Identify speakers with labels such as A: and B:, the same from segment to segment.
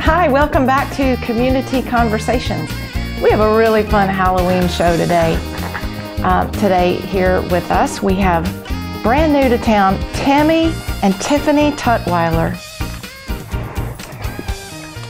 A: Hi, welcome back to Community Conversations. We have a really fun Halloween show today. Today here with us, we have brand new to town, Timmy and Tiffany Tutwiler.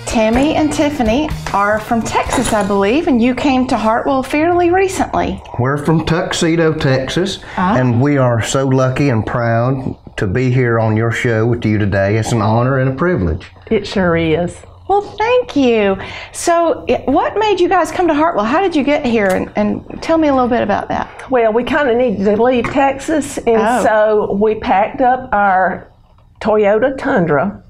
A: Timmy and Tiffany are from Texas, I believe, and you came to Hartwell fairly recently.
B: We're from Tuxedo, Texas, and we are so lucky and proud to be here on your show with you today. It's an honor and a privilege.
C: It sure is.
A: Well, thank you. So what made you guys come to Hartwell? How did you get here? And tell me a little bit about that.
C: Well, we kind of needed to leave Texas, and so we packed up our Toyota Tundra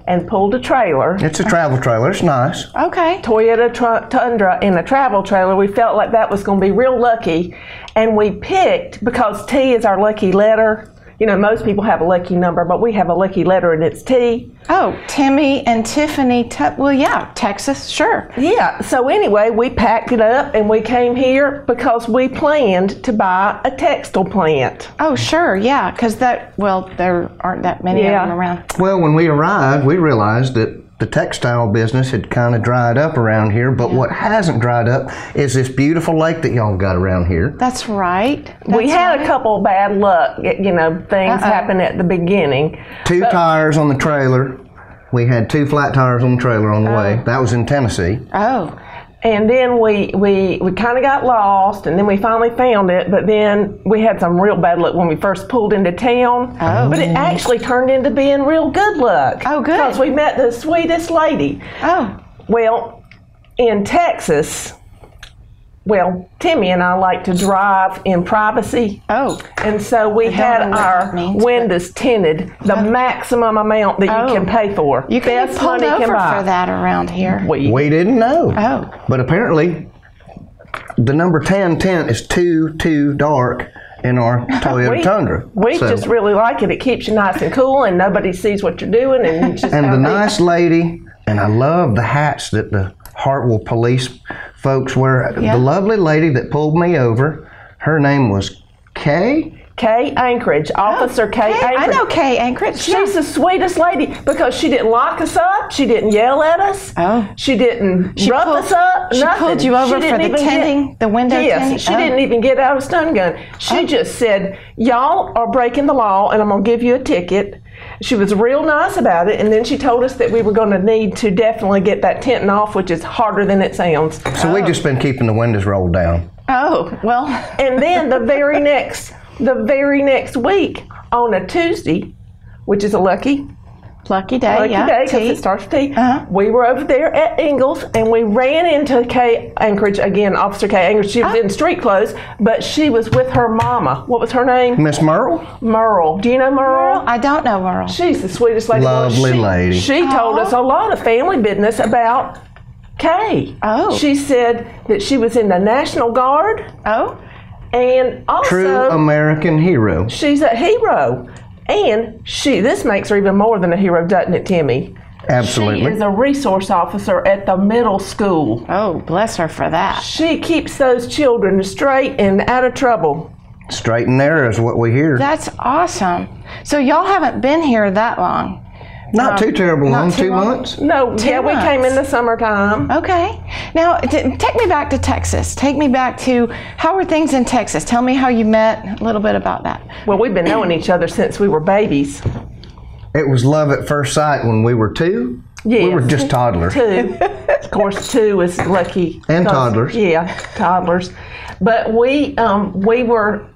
C: and pulled a trailer.
B: It's a travel trailer. It's nice.
A: Okay.
C: Toyota Tundra in a travel trailer. We felt like that was going to be real lucky, and we picked, because T is our lucky letter. You know, most people have a lucky number, but we have a lucky letter, and it's T.
A: Oh, Timmy and Tiffany, well, yeah, Texas, sure.
C: Yeah, so anyway, we packed it up, and we came here because we planned to buy a textile plant.
A: Oh, sure, yeah, because there aren't that many of them around.
B: Well, when we arrived, we realized that the textile business had kind of dried up around here, but what hasn't dried up is this beautiful lake that y'all got around here.
A: That's right.
C: We had a couple of bad luck, you know, things happened at the begining.
B: Two tires on the trailer. We had 2 flat tires on the trailer on the way. That was in Tennessee.
A: Oh.
C: And then we kind of got lost, and then we finally found it, but then we had some real bad luck when we first pulled into town. Oh. But it actually turned into being real good luck.
A: Oh, good.
C: Because we met the sweetest lady.
A: Oh.
C: Well, in Texas, Timmy and I like to drive in privacy.
A: Oh.
C: And so we had our windows tinted, the maximum amount that you can pay for.
A: You can get pulled over for that around here.
B: We didn't know.
A: Oh.
B: But apparently, the number 10 tint is too dark in our Toyota Tundra.
C: We just really like it. It keeps you nice and cool, and nobody sees what you're doing. And
B: the nice lady, and I love the hats that the Hartwell police folks wear. The lovely lady that pulled me over, her name was Kay
C: Anchorage, Officer Kay Anchorage.
A: I know Kay Anchorage.
C: She's the sweetest lady because she didn't lock us up, she didn't yell at us, she didn't rough us up,
A: She
C: nothing.
A: pulled you over for the tinting, the window tinting?
C: Yes, she didn't even get out a stun gun. She just said, y'all are breaking the law and I'm going to give you a ticket. She was real nice about it, and then she told us that we were going to need to definitely get that tinting off, which is harder than it sounds.
B: So we've just been keeping the windows rolled down.
A: Oh, well.
C: And then the very next week, on a Tuesday, which is a lucky day, because it starts with T. We were over there at Ingalls, and we ran into Kay Anchorage again, Officer Kay Anchorage. She was in street clothes, but she was with her mama. What was her name?
B: Miss Merle?
C: Merle. Do you know Merle?
A: I don't know Merle.
C: She's the sweetest lady.
B: Lovely lady.
C: She told us a lot of family business about Kay.
A: Oh.
C: She said that she was in the National Guard.
A: Oh.
C: And also,
B: true American hero.
C: She's a hero. And this makes her even more than a hero, doesn't it, Timmy?
B: Absolutely.
C: She is a resource officer at the middle school.
A: Oh, bless her for that.
C: She keeps those children straight and out of trouble.
B: Straight and narrow is what we hear.
A: That's awesome. So y'all haven't been here that long?
B: Not too terrible long, 2 months?
C: No, we came in the summertime.
A: Okay. Now, take me back to Texas. Take me back to, how were things in Texas? Tell me how you met, a little bit about that.
C: Well, we've been knowing each other since we were babies.
B: It was love at first sight when we were 2.
C: Yes.
B: We were just toddlers.
C: 2. Of course, 2 is lucky.
B: And toddlers.
C: Yeah, toddlers. But we were,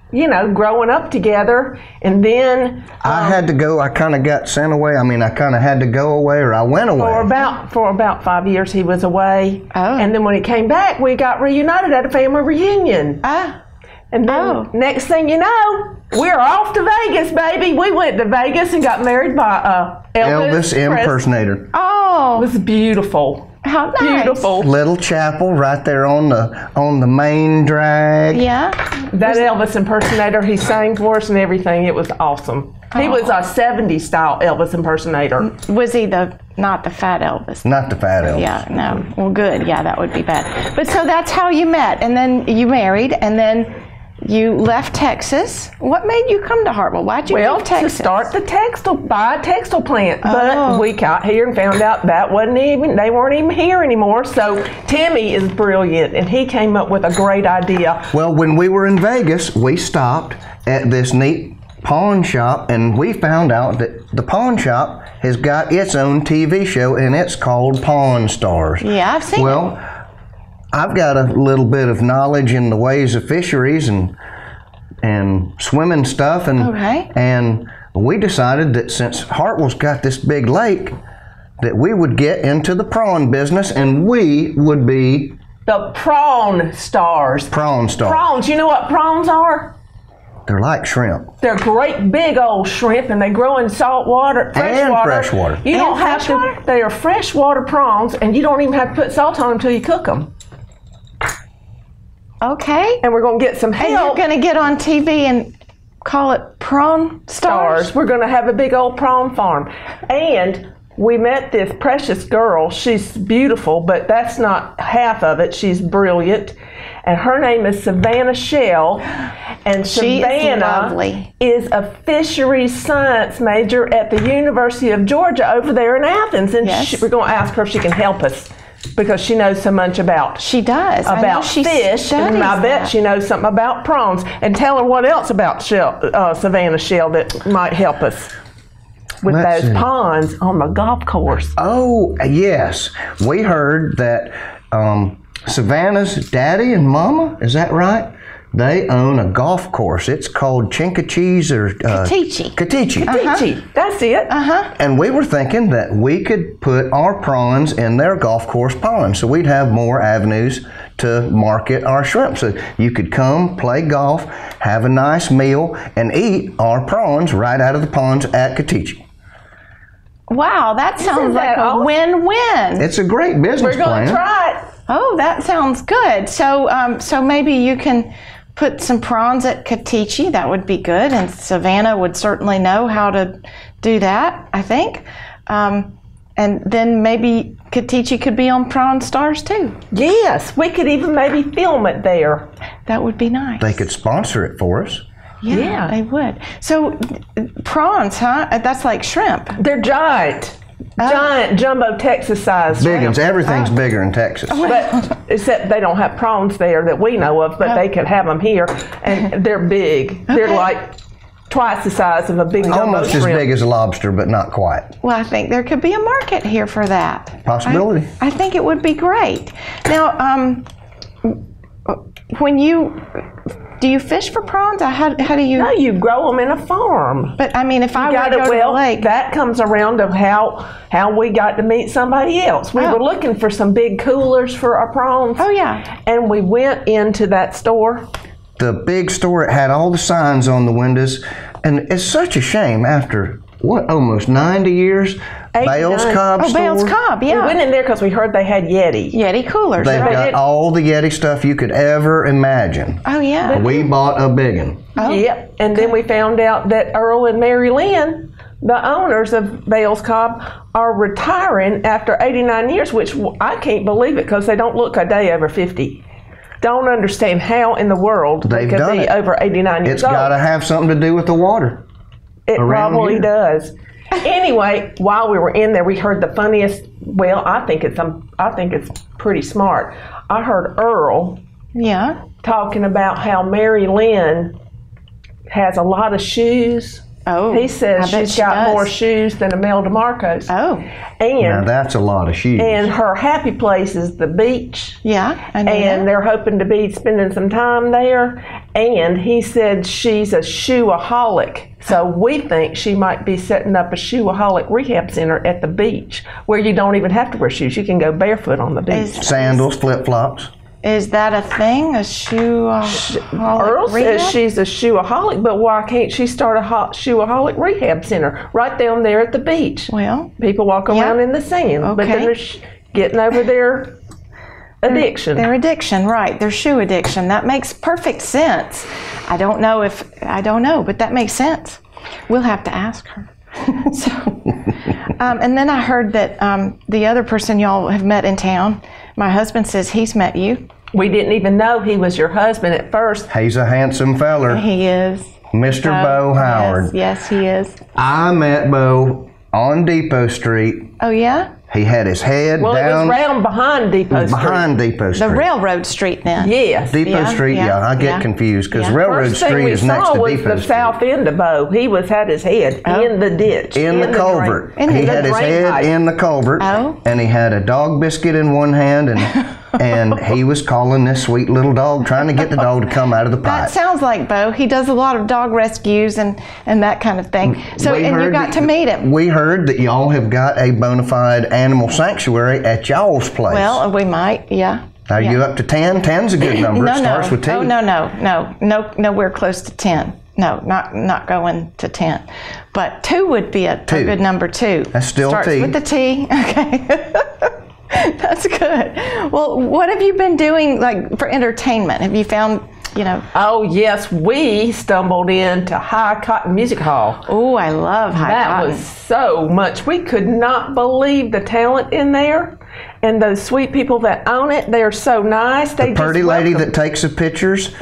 C: growing up together, and then
B: I had to go. I kind of got sent away. I mean, I kind of had to go away, or I went away.
C: For about 5 years, he was away.
A: Oh.
C: And then when he came back, we got reunited at a family reunion. And then next thing you know, we're off to Vegas, baby. We went to Vegas and got married by
B: Elvis impersonator.
A: Oh,
C: it was beautiful.
A: How nice.
C: Beautiful.
B: Little chapel right there on the main drag.
A: Yeah.
C: That Elvis impersonator, he sang for us and everything. It was awesome. He was a 70s style Elvis impersonator.
A: Was he not the fat Elvis?
B: Not the fat Elvis.
A: Yeah, no. Well, good. Yeah, that would be bad. But so that's how you met, and then you married, and then you left Texas. What made you come to Hartwell? Why'd you leave Texas?
C: To start buy a textile plant. But we got here and found out they weren't even here anymore. So Timmy is brilliant, and he came up with a great idea.
B: Well, when we were in Vegas, we stopped at this neat pawn shop, and we found out that the pawn shop has got its own TV show, and it's called Pawn Stars.
A: Yeah, I've seen it.
B: Well, I've got a little bit of knowledge in the ways of fisheries and swimming stuff, and we decided that since Hartwell's got this big lake, that we would get into the prawn business, and we would be
C: the Prawn Stars.
B: Prawn Stars.
C: Prawns. You know what prawns are?
B: They're like shrimp.
C: They're great big old shrimp, and they grow in salt water,
B: fresh water.
C: You don't have to. They are freshwater prawns, and you don't even have to put salt on them until you cook them.
A: Okay.
C: And we're going to get some help.
A: And you're going to get on TV and call it Prawn Stars?
C: We're going to have a big old prawn farm. And we met this precious girl. She's beautiful, but that's not half of it. She's brilliant. And her name is Savannah Shell. And Savannah is a fisheries science major at the University of Georgia over there in Athens. And we're going to ask her if she can help us, because she knows so much about fish, and I bet she knows something about prawns. And tell her what else about Savannah Shell that might help us with those ponds on the golf course.
B: Oh, yes. We heard that Savannah's daddy and mama, is that right? They own a golf course. It's called Chinkachees or
A: Katichi.
C: Katichi. That's it.
B: And we were thinking that we could put our prawns in their golf course pond, so we'd have more avenues to market our shrimp. So you could come, play golf, have a nice meal, and eat our prawns right out of the ponds at Katichi.
A: Wow, that sounds like a win-win.
B: It's a great business plan.
C: We're going to try it.
A: Oh, that sounds good. So, so maybe you can put some prawns at Katichi. That would be good, and Savannah would certainly know how to do that, I think. And then maybe Katichi could be on Prawn Stars too.
C: Yes, we could even maybe film it there.
A: That would be nice.
B: They could sponsor it for us.
A: Yeah, they would. So prawns, huh? That's like shrimp.
C: They're giant. Giant jumbo Texas size.
B: Big ones. Everything's bigger in Texas.
C: But except they don't have prawns there that we know of, but they could have them here, and they're big. They're like twice the size of a big jumbo
B: almost
C: shrimp.
B: as big as a lobster, but not quite.
A: Well, I think there could be a market here for that.
B: Possibility.
A: I think it would be great. Now, do you fish for prawns? How do you?
C: No, you grow them in a farm.
A: But I mean, if I were to go to the lake,
C: that comes around of how we got to meet somebody else. We were looking for some big coolers for our prawns.
A: Oh yeah.
C: And we went into that store.
B: The big store, it had all the signs on the windows, and it's such a shame after almost 90 years. Bales Cobb store.
A: Bales Cobb, yeah.
C: We went in there because we heard they had Yeti
A: coolers.
B: They've got all the Yeti stuff you could ever imagine.
A: Oh yeah.
B: We bought a big one.
A: Oh.
C: Yep. And then we found out that Earl and Mary Lynn, the owners of Bales Cobb, are retiring after 89 years, which I can't believe it because they don't look a day over 50. Don't understand how in the world they could be over 89 years
B: It's
C: old.
B: got to have something to do with the water.
C: It probably does. Anyway, while we were in there, we heard the funniest. Well, I think it's pretty smart. I heard Earl talking about how Mary Lynn has a lot of shoes.
A: Oh,
C: he says she's got more shoes than Imelda Marcos.
A: Oh,
C: and
B: now that's a lot of shoes.
C: And her happy place is the beach.
A: Yeah, I know
C: and they're hoping to be spending some time there. And he said she's a shoeaholic. So we think she might be setting up a shoeaholic rehab center at the beach where you don't even have to wear shoes. You can go barefoot on the beach.
B: Sandals, flip-flops.
A: Is that a thing? A shoeaholic
C: Earl
A: rehab?
C: says she's a shoeaholic, but why can't she start a shoeaholic rehab center right down there at the beach?
A: Well,
C: people walk around in the sand, but then they're getting over their addiction.
A: Their addiction, right? Their shoe addiction. That makes perfect sense. I don't know, but that makes sense. We'll have to ask her. And then I heard that the other person y'all have met in town, my husband says he's met you.
C: We didn't even know he was your husband at first.
B: He's a handsome feller.
A: He is.
B: Mr. Bo Howard.
A: Yes, he is.
B: I met Bo on Depot Street.
A: Oh, yeah?
B: He had his head down.
C: Well, it was round behind Depot Street.
B: Behind Depot Street.
A: The Railroad Street then.
C: Yes.
B: Depot Street, I get confused because Railroad Street is next to Depot Street.
C: The south end of Bo. He had his head in the ditch.
B: In the culvert. He had his head in the culvert.
A: Oh.
B: And he had a dog biscuit in one hand and he was calling this sweet little dog, trying to get the dog to come out of the pipe.
A: That sounds like Bo. He does a lot of dog rescues and that kind of thing. So, and you got to meet him.
B: We heard that y'all have got a bona fide animal sanctuary at y'all's place.
A: Well, we might, yeah.
B: Are you up to 10? 10's a good number. It starts with T.
A: Oh, no, nowhere close to 10. No, not going to 10. But 2 would be a good number too.
B: That's still
A: Starts
B: T.
A: with the T. Okay. That's good. Well, what have you been doing like for entertainment? Have you found,
C: Oh, yes. We stumbled into High Cotton Music Hall.
A: Oh, I love High Cotton.
C: That was so much. We could not believe the talent in there. And those sweet people that own it, they're so nice.
B: The pretty lady that takes the pictures,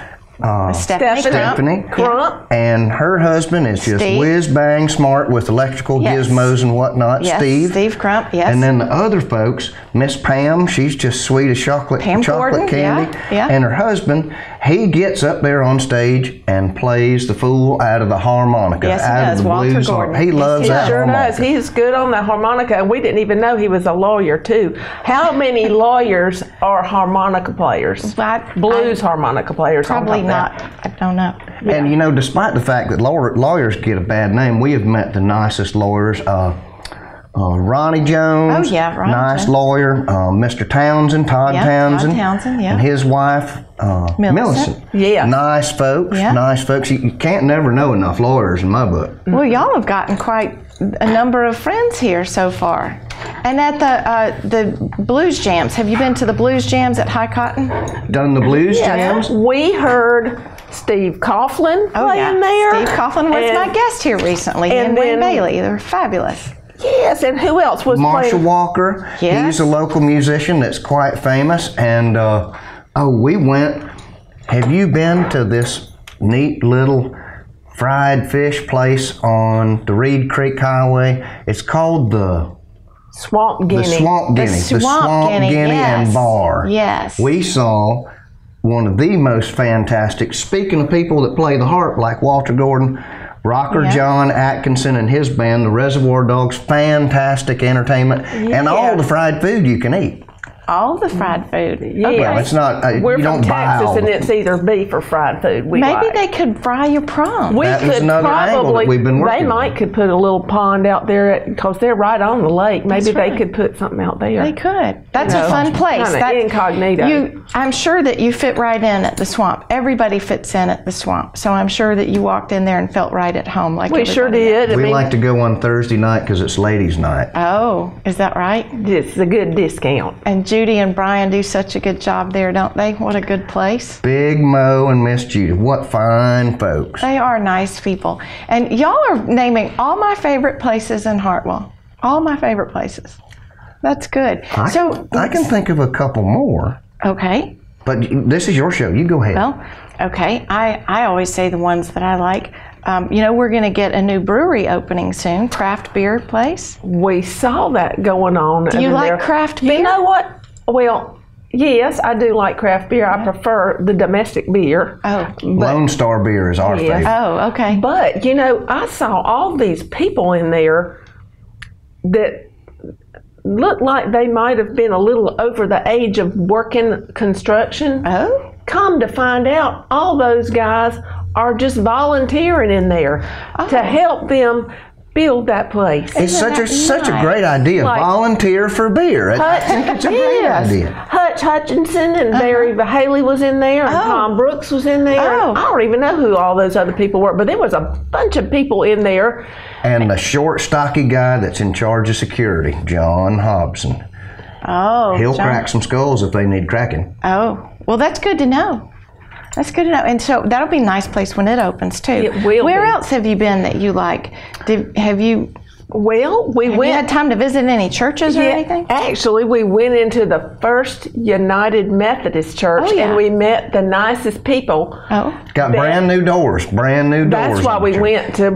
A: Stephanie
C: Crump.
B: And her husband is just whiz-bang smart with electrical gizmos and whatnot.
A: Yes, Steve Crump, yes.
B: And then the other folks, Miss Pam, she's just sweet as chocolate
A: Gordon,
B: candy.
A: Yeah.
B: And her husband, he gets up there on stage and plays the fool out of the harmonica.
A: Yes, he
B: out
A: does.
B: of the
A: Walter
B: blues.
A: Gordon.
B: He loves that harmonica.
C: He sure does. He's good on the harmonica, and we didn't even know he was a lawyer, too. How many lawyers are harmonica players? Blues harmonica players.
A: Probably not. I don't know.
B: And despite the fact that lawyers get a bad name, we have met the nicest lawyers. Ronnie Jones,
A: oh yeah, Ronnie
B: nice
A: Jones.
B: Lawyer. Mr. Townsend, Todd Townsend,
A: and
B: his wife Millicent.
C: Yeah,
B: nice folks.
A: Yeah.
B: Nice folks. You can't never know enough lawyers in my book.
A: Well, y'all have gotten quite a number of friends here so far. And at the blues jams, have you been to the blues jams at High Cotton?
B: Done the blues jams?
C: We heard Steve Coughlin playing there.
A: Steve Coughlin was my guest here recently, and Wayne Bailey. They were fabulous.
C: Yes, and who else was
B: Marshall
C: playing?
B: Walker.
A: Yes.
B: He's a local musician that's quite famous. And we went. Have you been to this neat little fried fish place on the Reed Creek Highway? It's called the
C: Swamp Guinea.
B: The Swamp Guinea. The Swamp Guinea
A: yes.
B: and Bar.
A: Yes.
B: We saw one of the most fantastic, speaking of people that play the harp like Walter Gordon, Rocker John Atkinson and his band, the Reservoir Dogs, fantastic entertainment, and all the fried food you can eat.
A: All the fried food.
C: Yeah,
B: well, it's not.
C: We're
B: you
C: from
B: don't buy
C: Texas,
B: all
C: and it's either beef or fried food.
A: Maybe they could fry your prawns.
B: That was another angle that we've been working on.
C: They could put a little pond out there because they're right on the lake. Maybe they could put something out there.
A: They could. That's a fun place.
C: That's incognito.
A: I'm sure that you fit right in at the Swamp. Everybody fits in at the Swamp. So I'm sure that you walked in there and felt right at home. Like
C: we sure did.
B: We like to go on Thursday night because it's ladies' night.
A: Oh, is that right?
C: It's a good discount.
A: And Judy and Brian do such a good job there, don't they? What a good place.
B: Big Mo and Miss Judy. What fine folks.
A: They are nice people. And y'all are naming all my favorite places in Hartwell. All my favorite places. That's good.
B: I can think of a couple more.
A: Okay.
B: But this is your show. You go ahead.
A: Well, okay. I always say the ones that I like. We're going to get a new brewery opening soon, craft beer place.
C: We saw that going on.
A: Do you like craft beer?
C: You know what? Well, yes, I do like craft beer. I prefer the domestic beer.
A: Oh.
B: Lone Star beer is our favorite.
A: Oh, okay.
C: But, I saw all these people in there that looked like they might have been a little over the age of working construction.
A: Oh.
C: Come to find out, all those guys are just volunteering in there to help them build that place.
B: It's such a great idea.
C: Like,
B: volunteer for beer. I think it's a great idea.
C: Hutch Hutchinson and Barry Haley was in there, and Tom Brooks was in there. I don't even know who all those other people were, but there was a bunch of people in there.
B: And the short, stocky guy that's in charge of security, John Hobson.
A: Oh,
B: He'll crack some skulls if they need cracking.
A: Oh, well, that's good to know. That's good to know. And so that'll be a nice place when it opens, too.
C: It will
A: Where
C: be.
A: else have you been that you like? Have you
C: Well, we
A: Have
C: went.
A: you had time to visit any churches or anything?
C: Actually, we went into the First United Methodist Church, and we met the nicest people.
B: Got brand new doors.
C: That's why we went to.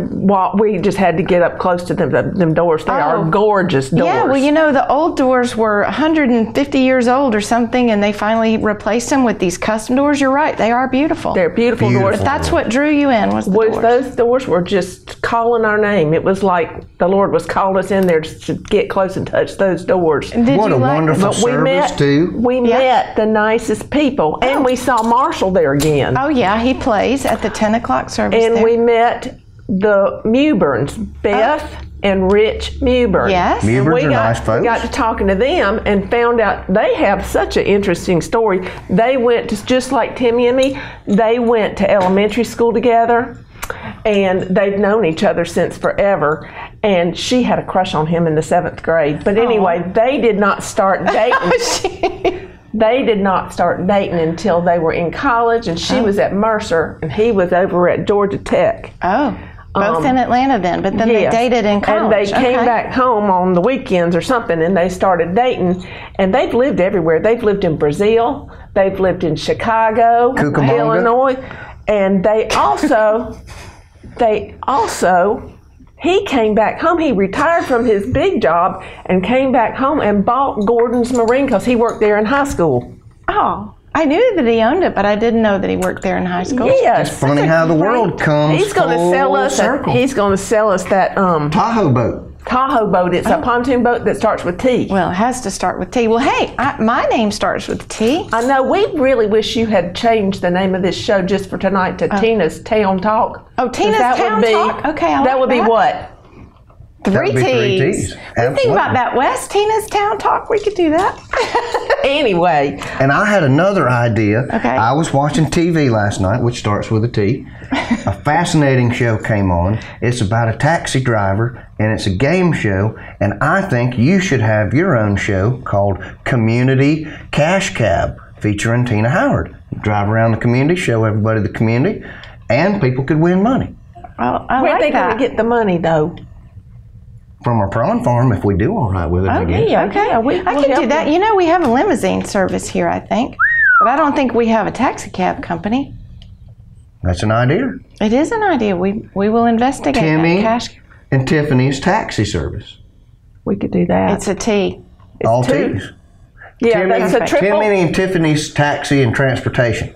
C: We just had to get up close to them doors. They are gorgeous doors.
A: Yeah, well, you know, the old doors were 150 years old or something, and they finally replaced them with these custom doors. You're right; they are beautiful.
C: They're beautiful doors.
A: But that's what drew you in was the doors.
C: Those doors were just calling our name. It was like the Lord was calling us in there to get close and touch those doors.
B: What a wonderful service, too.
C: We met the nicest people, and we saw Marshall there again.
A: Oh, yeah, he plays at the 10 o'clock service
C: And we met the Mewburns, Beth and Rich Mewburn.
A: Yes.
B: Mewburns are nice folks.
C: We got to talking to them and found out they have such an interesting story. They went to, just like Timmy and me, they went to elementary school together. And they've known each other since forever. And she had a crush on him in the 7th grade. But anyway, they did not start dating. They did not start dating until they were in college. And she was at Mercer, and he was over at Georgia Tech.
A: Both in Atlanta then, but then they dated in college.
C: And they came back home on the weekends or something, and they started dating. And they've lived everywhere. They've lived in Brazil. They've lived in Chicago, Illinois. And he came back home. He retired from his big job and came back home and bought Gordon's Marine because he worked there in high school.
A: Oh, I knew that he owned it, but I didn't know that he worked there in high school.
C: Yes.
B: It's funny how the world comes
C: He's going to sell us. He's going to sell us that
B: Tahoe boat.
C: Tahoe boat. It's a pontoon boat that starts with T.
A: Well, it has to start with T. Well, hey, my name starts with T.
C: I know. We really wish you had changed the name of this show just for tonight to Tina's Town Talk.
A: Oh, Tina's Town Talk? Okay,
C: that would be what?
A: Three T's.
B: Absolutely.
A: Think about that, Wes. Tina's Town Talk. We could do that.
C: Anyway.
B: And I had another idea.
A: Okay.
B: I was watching TV last night, which starts with a T. A fascinating show came on. It's about a taxi driver, and it's a game show. And I think you should have your own show called Community Cash Cab, featuring Tina Howard. Drive around the community, show everybody the community, and people could win money.
A: Well,
C: Where are they going to get the money, though?
B: From our prawn farm, if we do all right with it, I guess.
A: Okay. I can do that. You know, we have a limousine service here, I think. But I don't think we have a taxi cab company.
B: That's an idea.
A: It is an idea. We will investigate
B: Timmy
A: that.
B: and Tiffany's taxi service.
C: We could do that.
A: It's a T.
C: It's
B: all
C: two.
B: T's.
C: Yeah, that's a triple.
B: Timmy and Tiffany's taxi and transportation.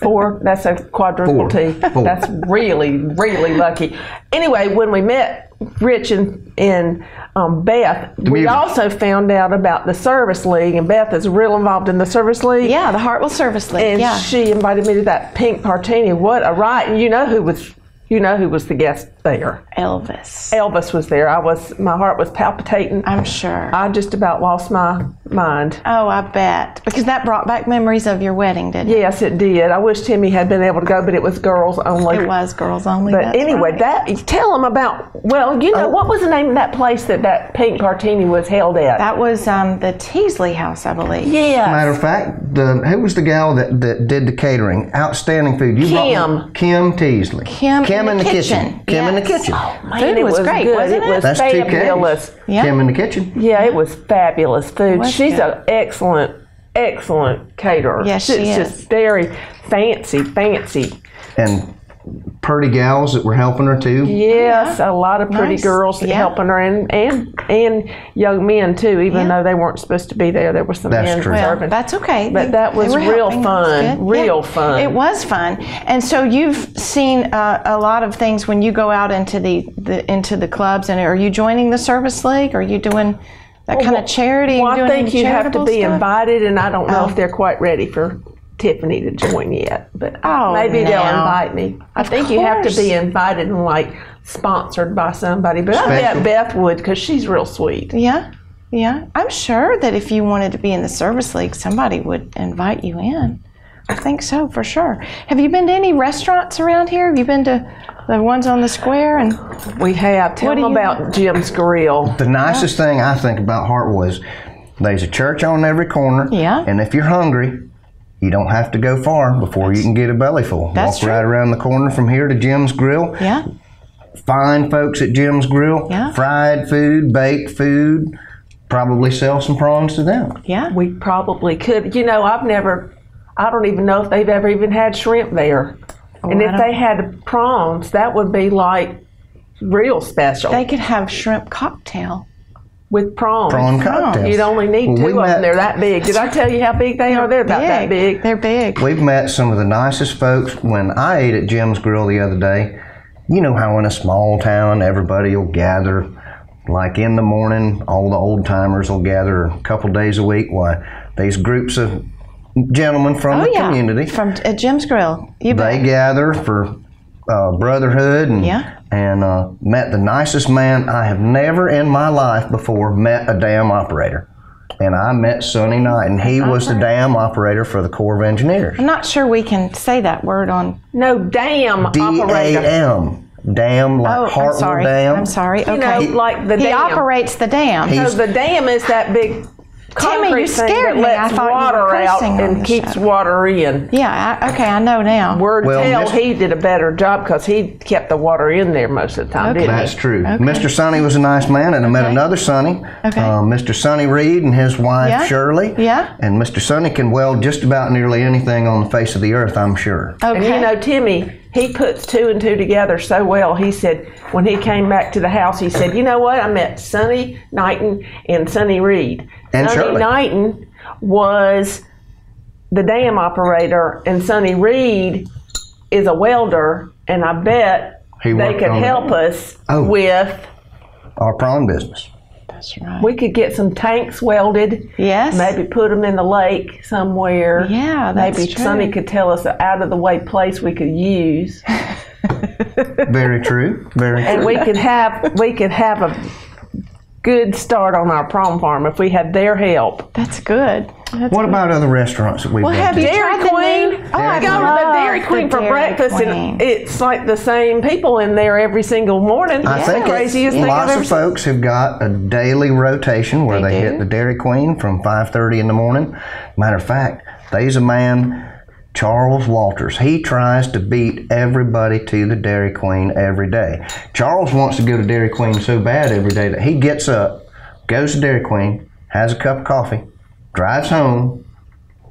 C: 4. That's a quadruple T.
B: 4.
C: That's really, really lucky. Anyway, when we met Rich and Beth, we also found out about the service league, and Beth is real involved in the service league.
A: Yeah, the Hartwell Service League.
C: And she invited me to that pink martini. What a ride! And you know who was the guest there?
A: Elvis.
C: Elvis was there. My heart was palpitating.
A: I'm sure.
C: I just about lost my mind.
A: Oh, I bet. Because that brought back memories of your wedding, didn't it?
C: Yes, it did. I wish Timmy had been able to go, but it was girls only.
A: It was girls only.
C: But anyway, tell them about, what was the name of that place that pink martini was held at?
A: That was the Teasley House, I believe.
C: Yeah.
B: Matter of fact, who was the gal that did the catering? Outstanding food. Kim Teasley.
A: Kim in the kitchen.
B: Kim in the kitchen.
C: Oh, man,
A: Food was great, wasn't it?
C: It was
B: That's
C: fabulous.
B: 2 K's. Kim in the kitchen.
C: Yeah, it was fabulous food. She's
A: good.
C: an excellent caterer.
A: Yes, she
C: is. Just very fancy.
B: And pretty gals that were helping her too.
C: Yes, a lot of pretty girls helping her, and young men too. Even though they weren't supposed to be there, there were some men serving.
A: Well, that's okay.
C: But that was real fun. Real fun.
A: It was fun. And so you've seen a lot of things when you go out into the clubs. And are you joining the service league? Are you doing that kind of charity?
C: Well, I think you have to be
A: stuff?
C: Invited, and I don't know if they're quite ready for Tiffany to join yet, but maybe they'll invite me. I think you have to be invited and sponsored by somebody, but I bet Beth would because she's real sweet.
A: Yeah. I'm sure that if you wanted to be in the service league, somebody would invite you in. I think so, for sure. Have you been to any restaurants around here? Have you been to the ones on the square? And
C: we have. Tell them about Jim's Grill.
B: The nicest thing I think about Hartwell is there's a church on every corner.
A: Yeah.
B: And if you're hungry, you don't have to go far before you can get a belly full.
A: That's
B: Walk right around the corner from here to Jim's Grill.
A: Yeah.
B: fine folks at Jim's Grill.
A: Yeah.
B: Fried food, baked food. Probably sell some prawns to them.
A: Yeah.
C: We probably could. You know, I don't even know if they've ever even had shrimp there. Oh, and if they had prawns, that would be like real special.
A: They could have shrimp cocktail.
C: With prawns.
B: Prawn cocktails.
C: You'd only need two of them. They're that big. Did I tell you how big they are? They're about that big.
A: They're big.
B: We've met some of the nicest folks. When I ate at Jim's Grill the other day, you know how in a small town everybody will gather, like in the morning, all the old timers will gather a couple days a week. Why, these groups of gentlemen from the community.
A: From Jim's Grill.
B: They gather for brotherhood and met the nicest man. I have never in my life before met a dam operator. And I met Sonny Knight, and he was the dam operator for the Corps of Engineers.
A: I'm not sure we can say that word on...
C: No, dam operator.
B: D-A-M. Dam, like Hartwell Dam.
A: I'm sorry. Okay.
C: You know, like the dam.
A: He operates the dam.
C: So the dam is that big concrete thing that lets water out and keeps water in.
A: Yeah, I know now.
C: He did a better job because he kept the water in there most of the time, didn't he?
B: That's true. Okay. Mr. Sonny was a nice man, and I met another Sonny, Mr. Sonny Reed and his wife Shirley.
A: Yeah.
B: And Mr. Sonny can weld just about nearly anything on the face of the earth, I'm sure.
A: Okay.
C: And you know, Timmy, he puts two and two together so well. He said, when he came back to the house, he said, you know what? I met Sonny Knighton and Sonny Reed.
B: And
C: Sonny Knighton was the dam operator, and Sonny Reed is a welder, and I bet they could help us with
B: our prawn business.
A: That's right.
C: We could get some tanks welded.
A: Yes.
C: Maybe put them in the lake somewhere.
A: Yeah, that's
C: Maybe
A: true.
C: Sonny could tell us an out-of-the-way place we could use.
B: Very true. Very true.
C: And we could have a good start on our prawn farm if we had their help.
A: That's good.
B: What about other restaurants that we've been
A: have
B: to?
A: you
C: Dairy Queen. I go to the Dairy Queen for breakfast, and it's like the same people in there every single morning.
B: I think
C: craziest thing I've
B: lots
C: ever
B: of folks have got a daily rotation where they hit the Dairy Queen from 5:30 in the morning. Matter of fact, there's a man, Charles Walters. He tries to beat everybody to the Dairy Queen every day. Charles wants to go to Dairy Queen so bad every day that he gets up, goes to Dairy Queen, has a cup of coffee, drives home,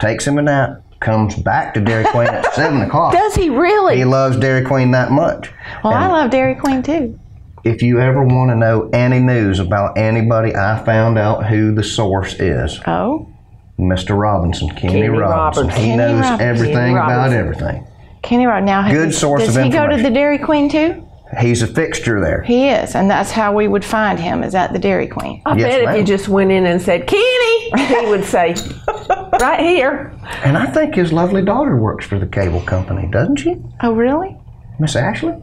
B: takes him a nap, comes back to Dairy Queen at 7 o'clock.
C: Does he really?
B: He loves Dairy Queen that much.
A: Well, I love Dairy Queen too.
B: If you ever want to know any news about anybody, I found out who the source is.
A: Oh?
B: Mr. Robinson, Kenny Robinson. He knows everything about everything.
A: Kenny Robinson. Now,
B: good source of information.
A: Does he go to the Dairy Queen too?
B: He's a fixture there.
A: He is, and that's how we would find him, is at the Dairy Queen.
C: I bet if you just went in and said, Kenny, he would say, right here.
B: And I think his lovely daughter works for the cable company, doesn't she?
A: Oh, really?
B: Miss Ashley?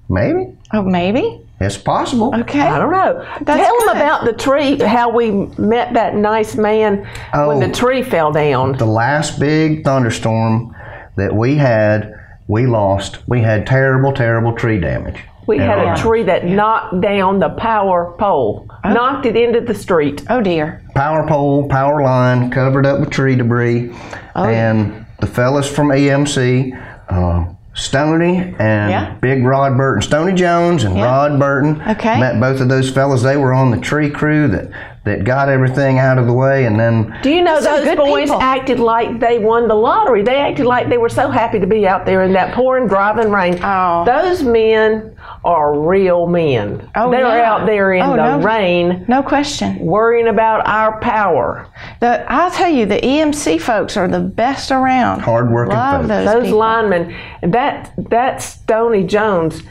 B: Maybe.
A: Oh, maybe?
B: It's possible.
A: Okay.
C: I don't know. Tell them about the tree, how we met that nice man when the tree fell down.
B: The last big thunderstorm that we had, we lost. We had terrible, terrible tree damage.
C: We had a tree that knocked down the power pole, knocked it into the street.
A: Oh, dear.
B: Power pole, power line, covered up with tree debris. And the fellas from EMC, Stoney and Big Rod Burton. Stoney Jones and Rod Burton.
A: Okay.
B: Met both of those fellas. They were on the tree crew that got everything out of the way, and then...
C: Do you know those boys acted like they won the lottery? They acted like they were so happy to be out there in that pouring, driving rain.
A: Oh.
C: Those men are real men.
A: Oh,
C: They're out there in the rain.
A: No question.
C: Worrying about our power.
A: I'll tell you, the EMC folks are the best around.
B: Hard-working folks.
C: Those linemen. That's Stoney Jones.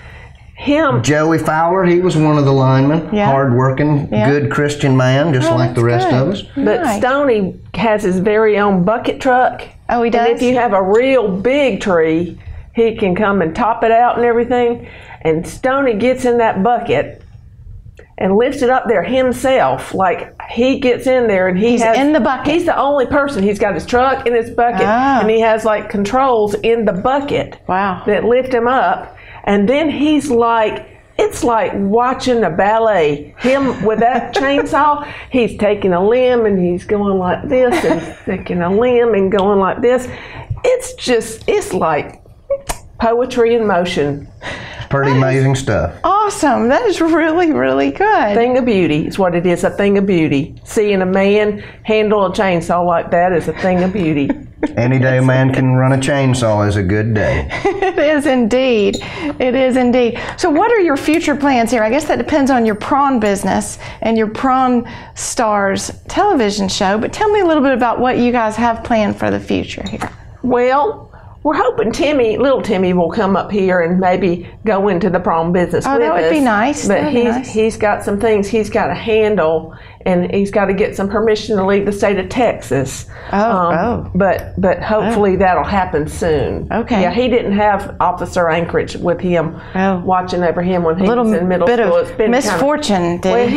B: Joey Fowler, he was one of the linemen. Hard-working, good Christian man, just like the rest of us.
C: But Stoney has his very own bucket truck.
A: Oh, he does?
C: And if you have a real big tree, he can come and top it out and everything. And Stoney gets in that bucket and lifts it up there himself. Like, he gets in there and he's
A: in the bucket.
C: He's the only person. He's got his truck in his bucket, and he has like controls in the bucket that lift him up. And then he's like, it's like watching a ballet. Him with that chainsaw, he's taking a limb and he's going like this, and taking a limb and going like this. It's like poetry in motion.
B: Pretty amazing stuff.
A: Awesome. That is really, really good.
C: Thing of beauty is what it is, a thing of beauty. Seeing a man handle a chainsaw like that is a thing of beauty.
B: Any day a man can run a chainsaw is a good day.
A: It is indeed. It is indeed. So what are your future plans here? I guess that depends on your prawn business and your Prawn Stars television show, but tell me a little bit about what you guys have planned for the future here.
C: Well, we're hoping little Timmy will come up here and maybe go into the prawn business with us.
A: Oh, that would be nice.
C: But he's got some things he's got to handle, and he's got to get some permission to leave the state of Texas. But hopefully that'll happen soon.
A: Okay.
C: Yeah, he didn't have Officer Anchorage with him watching over him when he was in middle school.
A: It's been misfortune.
C: There's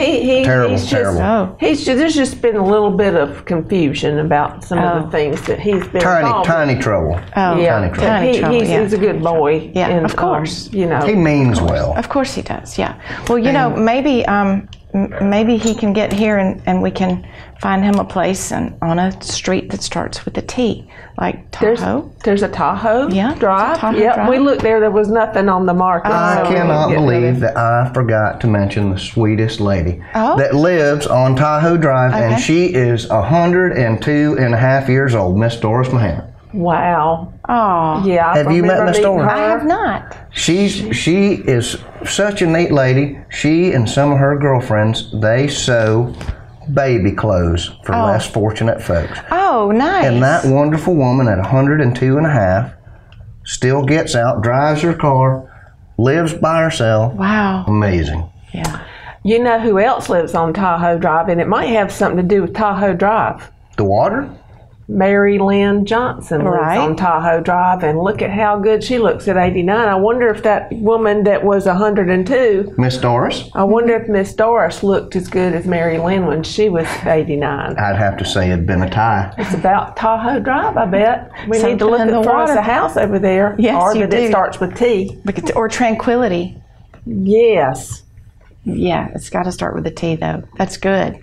C: just been a little bit of confusion about some of the things that he's been involved with.
B: Tiny trouble.
A: Oh,
C: yeah.
A: He's
C: a good boy.
A: Yeah,
C: and,
A: of course.
B: He means well.
A: Of course he does, yeah. Well, maybe he can get here and we can find him a place on a street that starts with a T, like Tahoe.
C: There's a Tahoe Drive.
A: Drive.
C: We looked there was nothing on the market.
B: I cannot believe that I forgot to mention the sweetest lady that lives on Tahoe Drive, and she is 102 and a half years old, Miss Doris Mahan.
C: Wow.
A: Oh.
C: Yeah.
B: Have you met Miss Doris?
A: I have not.
B: She is such a neat lady. She and some of her girlfriends, they sew baby clothes for less fortunate folks.
A: Oh, nice.
B: And that wonderful woman at 102 and a half still gets out, drives her car, lives by herself.
A: Wow.
B: Amazing.
A: Yeah.
C: You know who else lives on Tahoe Drive, and it might have something to do with Tahoe Drive?
B: The water?
C: Mary Lynn Johnson lives on Tahoe Drive, and look at how good she looks at 89. I wonder if that woman that was 102,
B: Miss Doris?
C: I wonder if Miss Doris looked as good as Mary Lynn when she was 89.
B: I'd have to say it'd been a tie.
C: It's about Tahoe Drive, I bet. We need to look for us a house over there.
A: Yes,
C: or
A: you
C: that
A: do.
C: It starts with T.
A: Or Tranquility.
C: Yes.
A: Yeah, it's got to start with a T, though. That's good.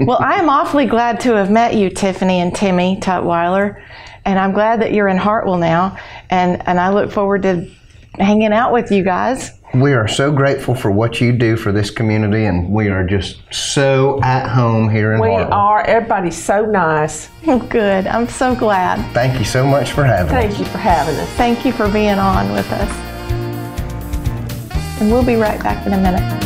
A: Well, I am awfully glad to have met you, Tiffany and Timmy Tutwiler, and I'm glad that you're in Hartwell now, and I look forward to hanging out with you guys.
B: We are so grateful for what you do for this community, and we are just so at home here in Hartwell.
C: We are. Everybody's so nice.
A: Oh, good. I'm so glad.
B: Thank you so much for having us.
C: Thank you for having us.
A: Thank you for being on with us. And we'll be right back in a minute.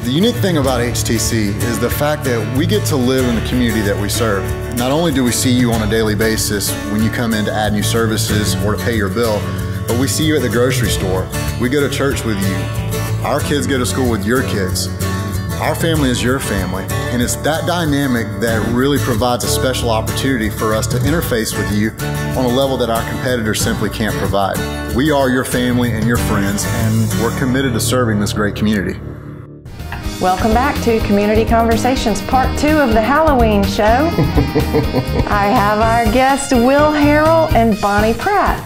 D: The unique thing about HTC is the fact that we get to live in the community that we serve. Not only do we see you on a daily basis when you come in to add new services or to pay your bill, but we see you at the grocery store. We go to church with you. Our kids go to school with your kids. Our family is your family, and it's that dynamic that really provides a special opportunity for us to interface with you on a level that our competitors simply can't provide. We are your family and your friends, and we're committed to serving this great community.
A: Welcome back to Community Conversations, part 2 of the Halloween show. I have our guests, Will Harrell and Bonnie Pratt.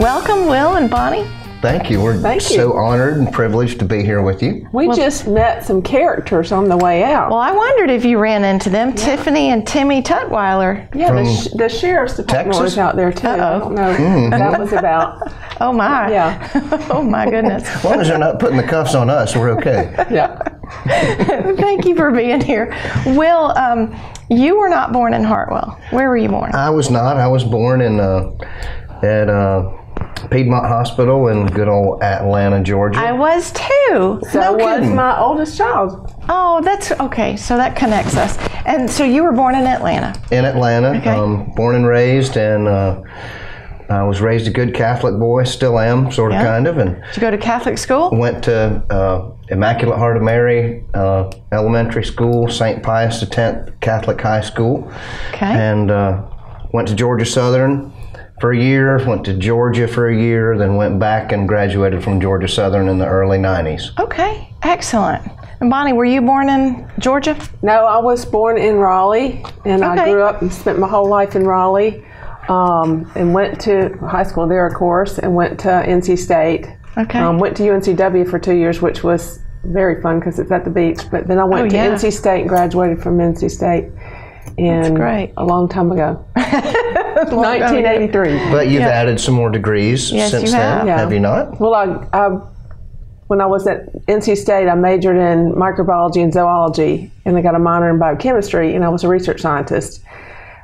A: Welcome, Will and Bonnie.
B: Thank you. We're so honored and privileged to be here with you.
C: We just met some characters on the way out.
A: Well, I wondered if you ran into them, Tiffany and Timmy Tutwiler.
C: Yeah, the sheriff's department was out there too. I don't know what that was about.
A: Oh my.
C: Yeah.
A: Oh my goodness.
B: As long as they're not putting the cuffs on us, we're okay.
C: Yeah.
A: Thank you for being here. Will, you were not born in Hartwell. Where were you born?
B: I was not. I was born in at Piedmont Hospital in good old Atlanta, Georgia.
A: I was too.
C: So was my oldest child.
A: Oh, that's okay. So that connects us. And so you were born in Atlanta.
B: In Atlanta,
A: Okay.
B: Born and raised, and I was raised a good Catholic boy. Still am, sort of, kind of. And
A: did you go to Catholic school?
B: Went to Immaculate Heart of Mary Elementary School, St. Pius X Catholic High School, and went to Georgia Southern for a year, went to Georgia for a year, then went back and graduated from Georgia Southern in the early 90s.
A: Okay, excellent. And Bonnie, were you born in Georgia?
C: No, I was born in Raleigh, and I grew up and spent my whole life in Raleigh, and went to high school there, of course, and went to NC State.
A: Okay.
C: Went to UNCW for 2 years, which was very fun because it's at the beach. But then I went to NC State and graduated from NC State.
A: That's great.
C: A long time ago. 1983.
B: But you've added some more degrees since then, have you not?
C: Well, when I was at NC State, I majored in microbiology and zoology, and I got a minor in biochemistry, and I was a research scientist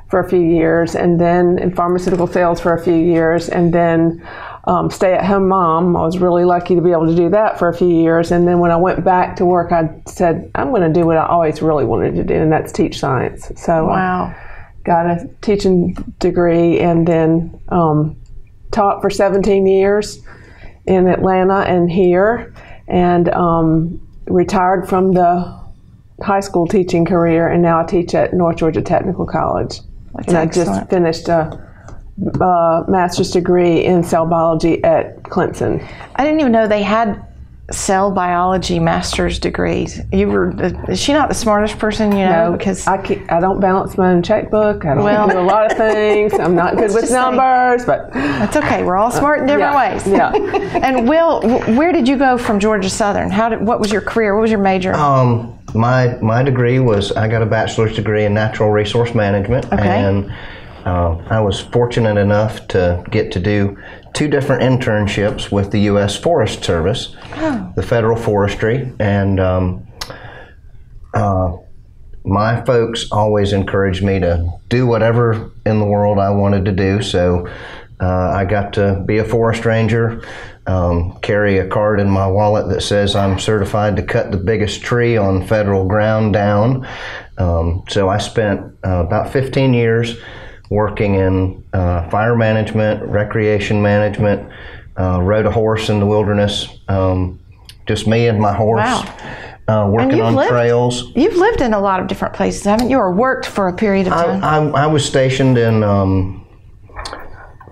C: for a few years, and then in pharmaceutical sales for a few years, and then stay-at-home mom. I was really lucky to be able to do that for a few years, and then when I went back to work, I said, I'm going to do what I always really wanted to do, and that's teach science. So I got a teaching degree, and then taught for 17 years in Atlanta and here, and retired from the high school teaching career, and now I teach at North Georgia Technical College.
A: That's
C: and
A: excellent.
C: I just finished a master's degree in cell biology at Clemson.
A: I didn't even know they had cell biology master's degrees. Is she not the smartest person you know?
C: No,
A: because
C: I don't balance my own checkbook. I don't do a lot of things. I'm not good with numbers, but
A: that's okay. We're all smart in different ways.
C: Yeah.
A: And Will, where did you go from Georgia Southern? What was your career? What was your major?
B: My degree was, I got a bachelor's degree in natural resource management, and I was fortunate enough to get to do 2 different internships with the U.S. Forest Service, the federal forestry, and my folks always encouraged me to do whatever in the world I wanted to do, so I got to be a forest ranger, carry a card in my wallet that says I'm certified to cut the biggest tree on federal ground down. So I spent about 15 years working in fire management, recreation management, rode a horse in the wilderness, just me and my horse, working on trails.
A: You've lived in a lot of different places, haven't you, or worked for a period of time?
B: I was stationed in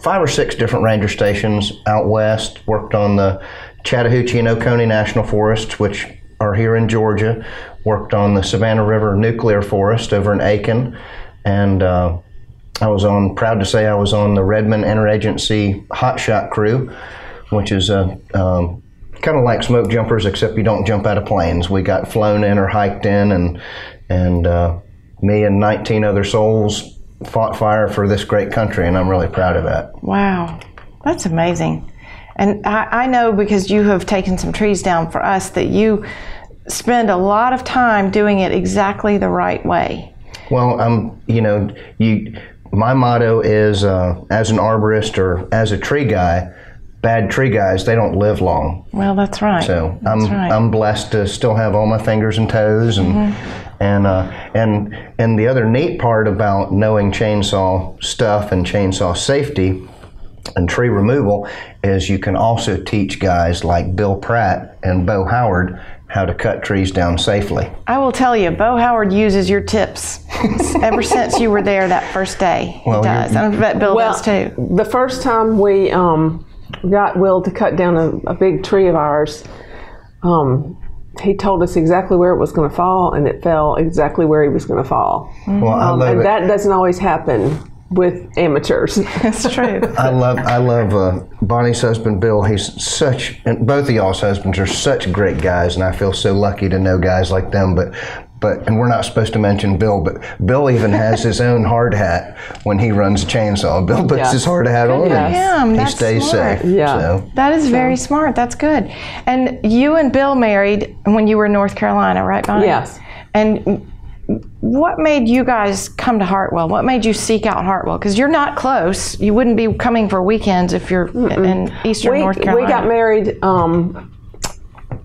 B: 5 or 6 different ranger stations out west, worked on the Chattahoochee and Oconee National Forests, which are here in Georgia, worked on the Savannah River Nuclear Forest over in Aiken, and proud to say I was on the Redmond Interagency Hotshot Crew, which is kind of like smoke jumpers, except you don't jump out of planes. We got flown in or hiked in, and me and 19 other souls fought fire for this great country, and I'm really proud of that.
A: Wow, that's amazing. And I know, because you have taken some trees down for us, that you spend a lot of time doing it exactly the right way.
B: Well, my motto is, as an arborist or as a tree guy, bad tree guys, they don't live long.
A: Well, that's right.
B: So I'm blessed to still have all my fingers and toes, and the other neat part about knowing chainsaw stuff and chainsaw safety and tree removal is you can also teach guys like Bill Pratt and Bo Howard how to cut trees down safely. I
A: will tell you, Bo Howard uses your tips ever since you were there that first day. He does. I bet Bill does too.
C: The first time we got Will to cut down a big tree of ours, he told us exactly where it was going to fall, and it fell exactly where he was going to fall.
B: Well, I love it.
C: That doesn't always happen with amateurs.
A: That's true.
B: I love Bonnie's husband, Bill. He's and both of y'all's husbands are such great guys, and I feel so lucky to know guys like them. But and we're not supposed to mention Bill, but Bill even has his own hard hat when he runs a chainsaw. Bill puts his hard hat on, and he stays safe.
C: Yeah.
B: So.
A: That is very smart. That's good. And you and Bill married when you were in North Carolina, right, Bonnie?
C: Yes.
A: And what made you guys come to Hartwell? What made you seek out Hartwell? Because you're not close. You wouldn't be coming for weekends if you're in eastern North Carolina.
C: We got married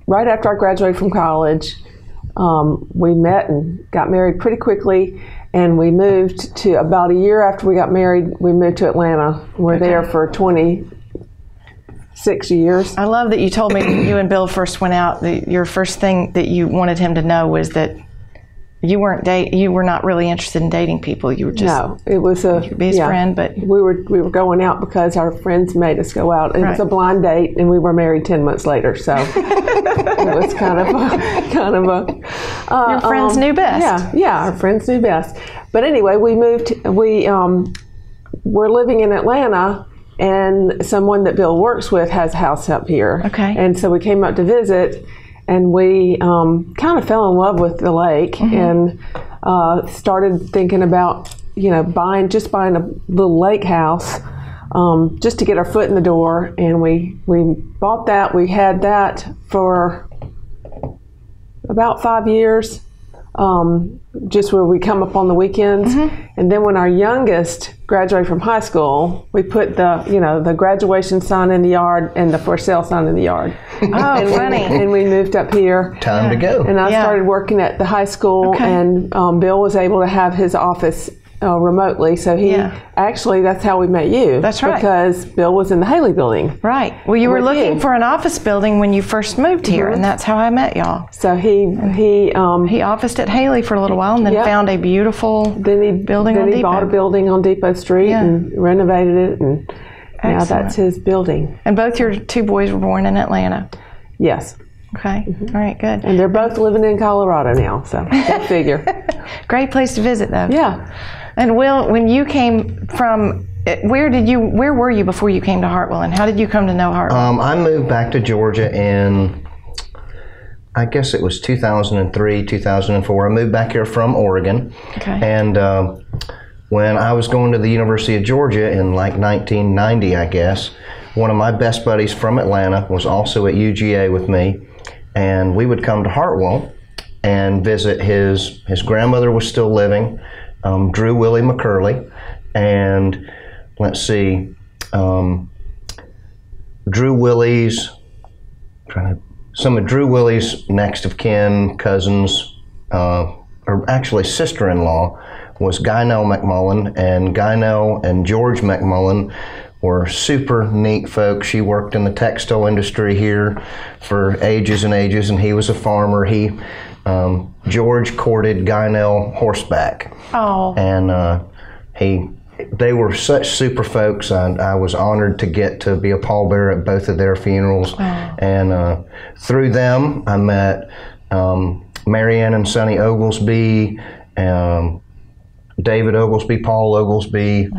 C: right after I graduated from college. We met and got married pretty quickly, and we moved to, about a year after we got married, we moved to Atlanta. We're there for 26 years.
A: I love that you told me you and Bill first went out. Your first thing that you wanted him to know was that you were not really interested in dating people. You were just
C: it was a
A: you could be his friend, but
C: we were going out because our friends made us go out. It was a blind date, and we were married 10 months later. So it was kind of a
A: your friends knew best.
C: Yeah, our friends knew best. But anyway, we moved. We're living in Atlanta, and someone that Bill works with has a house up here.
A: Okay.
C: And so we came up to visit. and we kind of fell in love with the lake and started thinking about, buying a little lake house just to get our foot in the door. And we bought that. We had that for about 5 years. Just where we come up on the weekends. And then when our youngest graduated from high school, we put the graduation sign in the yard and the for sale sign in the yard.
A: Oh, funny.
C: And we moved up here.
B: Time to go.
C: And I started working at the high school, and Bill was able to have his office remotely. So actually, that's how we met you.
A: That's right.
C: Because Bill was in the Haley building.
A: Right. Well, you were looking for an office building when you first moved here, and that's how I met y'all.
C: So he
A: officed at Haley for a little while, and then found a beautiful building on Depot.
C: He bought a building on Depot Street and renovated it, and now that's his building.
A: And both your two boys were born in Atlanta.
C: Yes.
A: Okay. All right, good.
C: And they're both living in Colorado now, so go figure.
A: Great place to visit, though.
C: Yeah.
A: And Will, when you came from, where were you before you came to Hartwell, and how did you come to know Hartwell?
B: I moved back to Georgia in, I guess it was 2003, 2004. I moved back here from Oregon.
A: Okay.
B: And when I was going to the University of Georgia in like 1990, I guess, one of my best buddies from Atlanta was also at UGA with me, and we would come to Hartwell and visit his grandmother was still living, Drew Willie McCurley, and let's see, some of Drew Willie's next of kin, cousins, or actually sister-in-law, was Guynell McMullen, and Guynell and George McMullen were super neat folks. She worked in the textile industry here for ages and ages, and he was a farmer. George courted Guynell horseback.
A: Oh.
B: And they were such super folks. I was honored to get to be a pallbearer at both of their funerals.
A: Oh.
B: And through them, I met Marianne and Sonny Oglesby, David Oglesby, Paul Oglesby,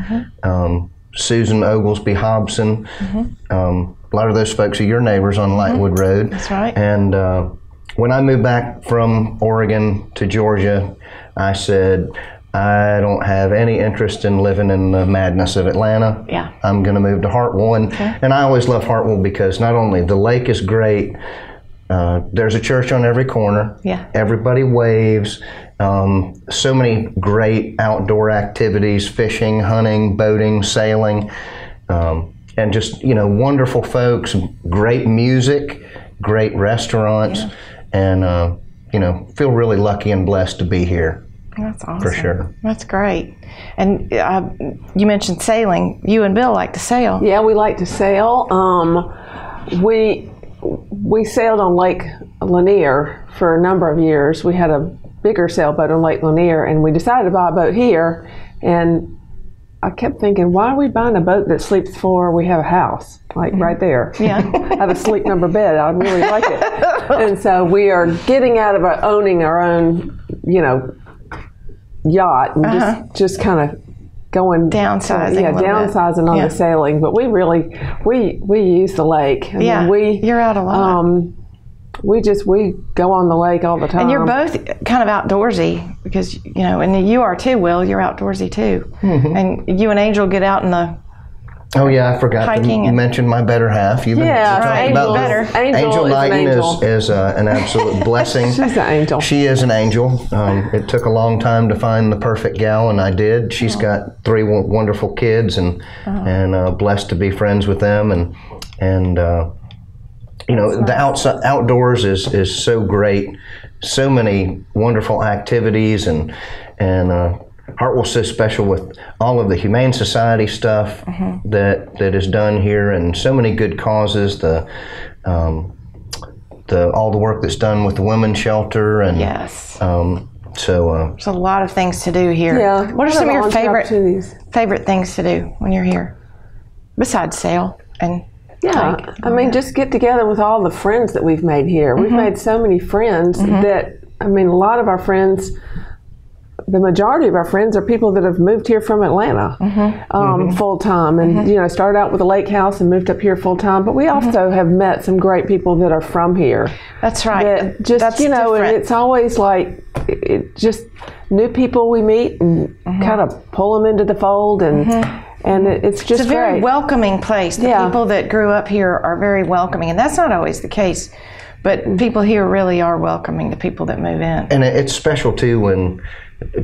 B: Susan Oglesby Hobson. A lot of those folks are your neighbors on Lightwood Road.
A: That's right.
B: And when I moved back from Oregon to Georgia, I said, I don't have any interest in living in the madness of Atlanta.
A: Yeah.
B: I'm going to move to Hartwell. And I always love Hartwell because not only the lake is great, there's a church on every corner.
A: Yeah.
B: Everybody waves. So many great outdoor activities, fishing, hunting, boating, sailing, and just, wonderful folks, great music, great restaurants, and, feel really lucky and blessed to be here.
A: That's awesome.
B: For sure.
A: That's great. And you mentioned sailing. You and Bill like to sail.
C: Yeah, we like to sail. We sailed on Lake Lanier for a number of years. We had a bigger sailboat on Lake Lanier, and we decided to buy a boat here. And I kept thinking, why are we buying a boat that sleeps before we have a house, right there? Yeah. Have a sleep number bed. I really like it. And so we are getting out of owning our own, yacht and just kind of going
A: downsizing.
C: Downsizing on the sailing. But we use the lake.
A: You're out a lot.
C: We go on the lake all the time.
A: And you're both kind of outdoorsy because, and you are too, Will. You're outdoorsy too. And you and Angel get out in the
B: Oh yeah, I forgot to mention my better half. You've been talking about Angel Knighton is an absolute blessing.
C: She's an angel.
B: She is an angel. It took a long time to find the perfect gal, and I did. She's got 3 wonderful kids, and blessed to be friends with them. And the outdoors is so great. So many wonderful activities, and Hartwell's so special with all of the Humane Society stuff that is done here, and so many good causes. All the work that's done with the women's shelter, and there's
A: a lot of things to do here.
C: Yeah.
A: What are some of your favorite things to do when you're here, besides sail and hike?
C: I mean, just get together with all the friends that we've made here. We've made so many friends that a lot of our friends the majority of our friends are people that have moved here from Atlanta full time, and you know, started out with a lake house and moved up here full time. But we also have met some great people that are from here.
A: That's right.
C: That just
A: That's
C: you know,
A: different.
C: and it's always like just new people we meet and kind of pull them into the fold, and it's just
A: it's a very
C: great.
A: welcoming place. The people that grew up here are very welcoming, and that's not always the case. But people here really are welcoming the people that move in.
B: And it's special too when,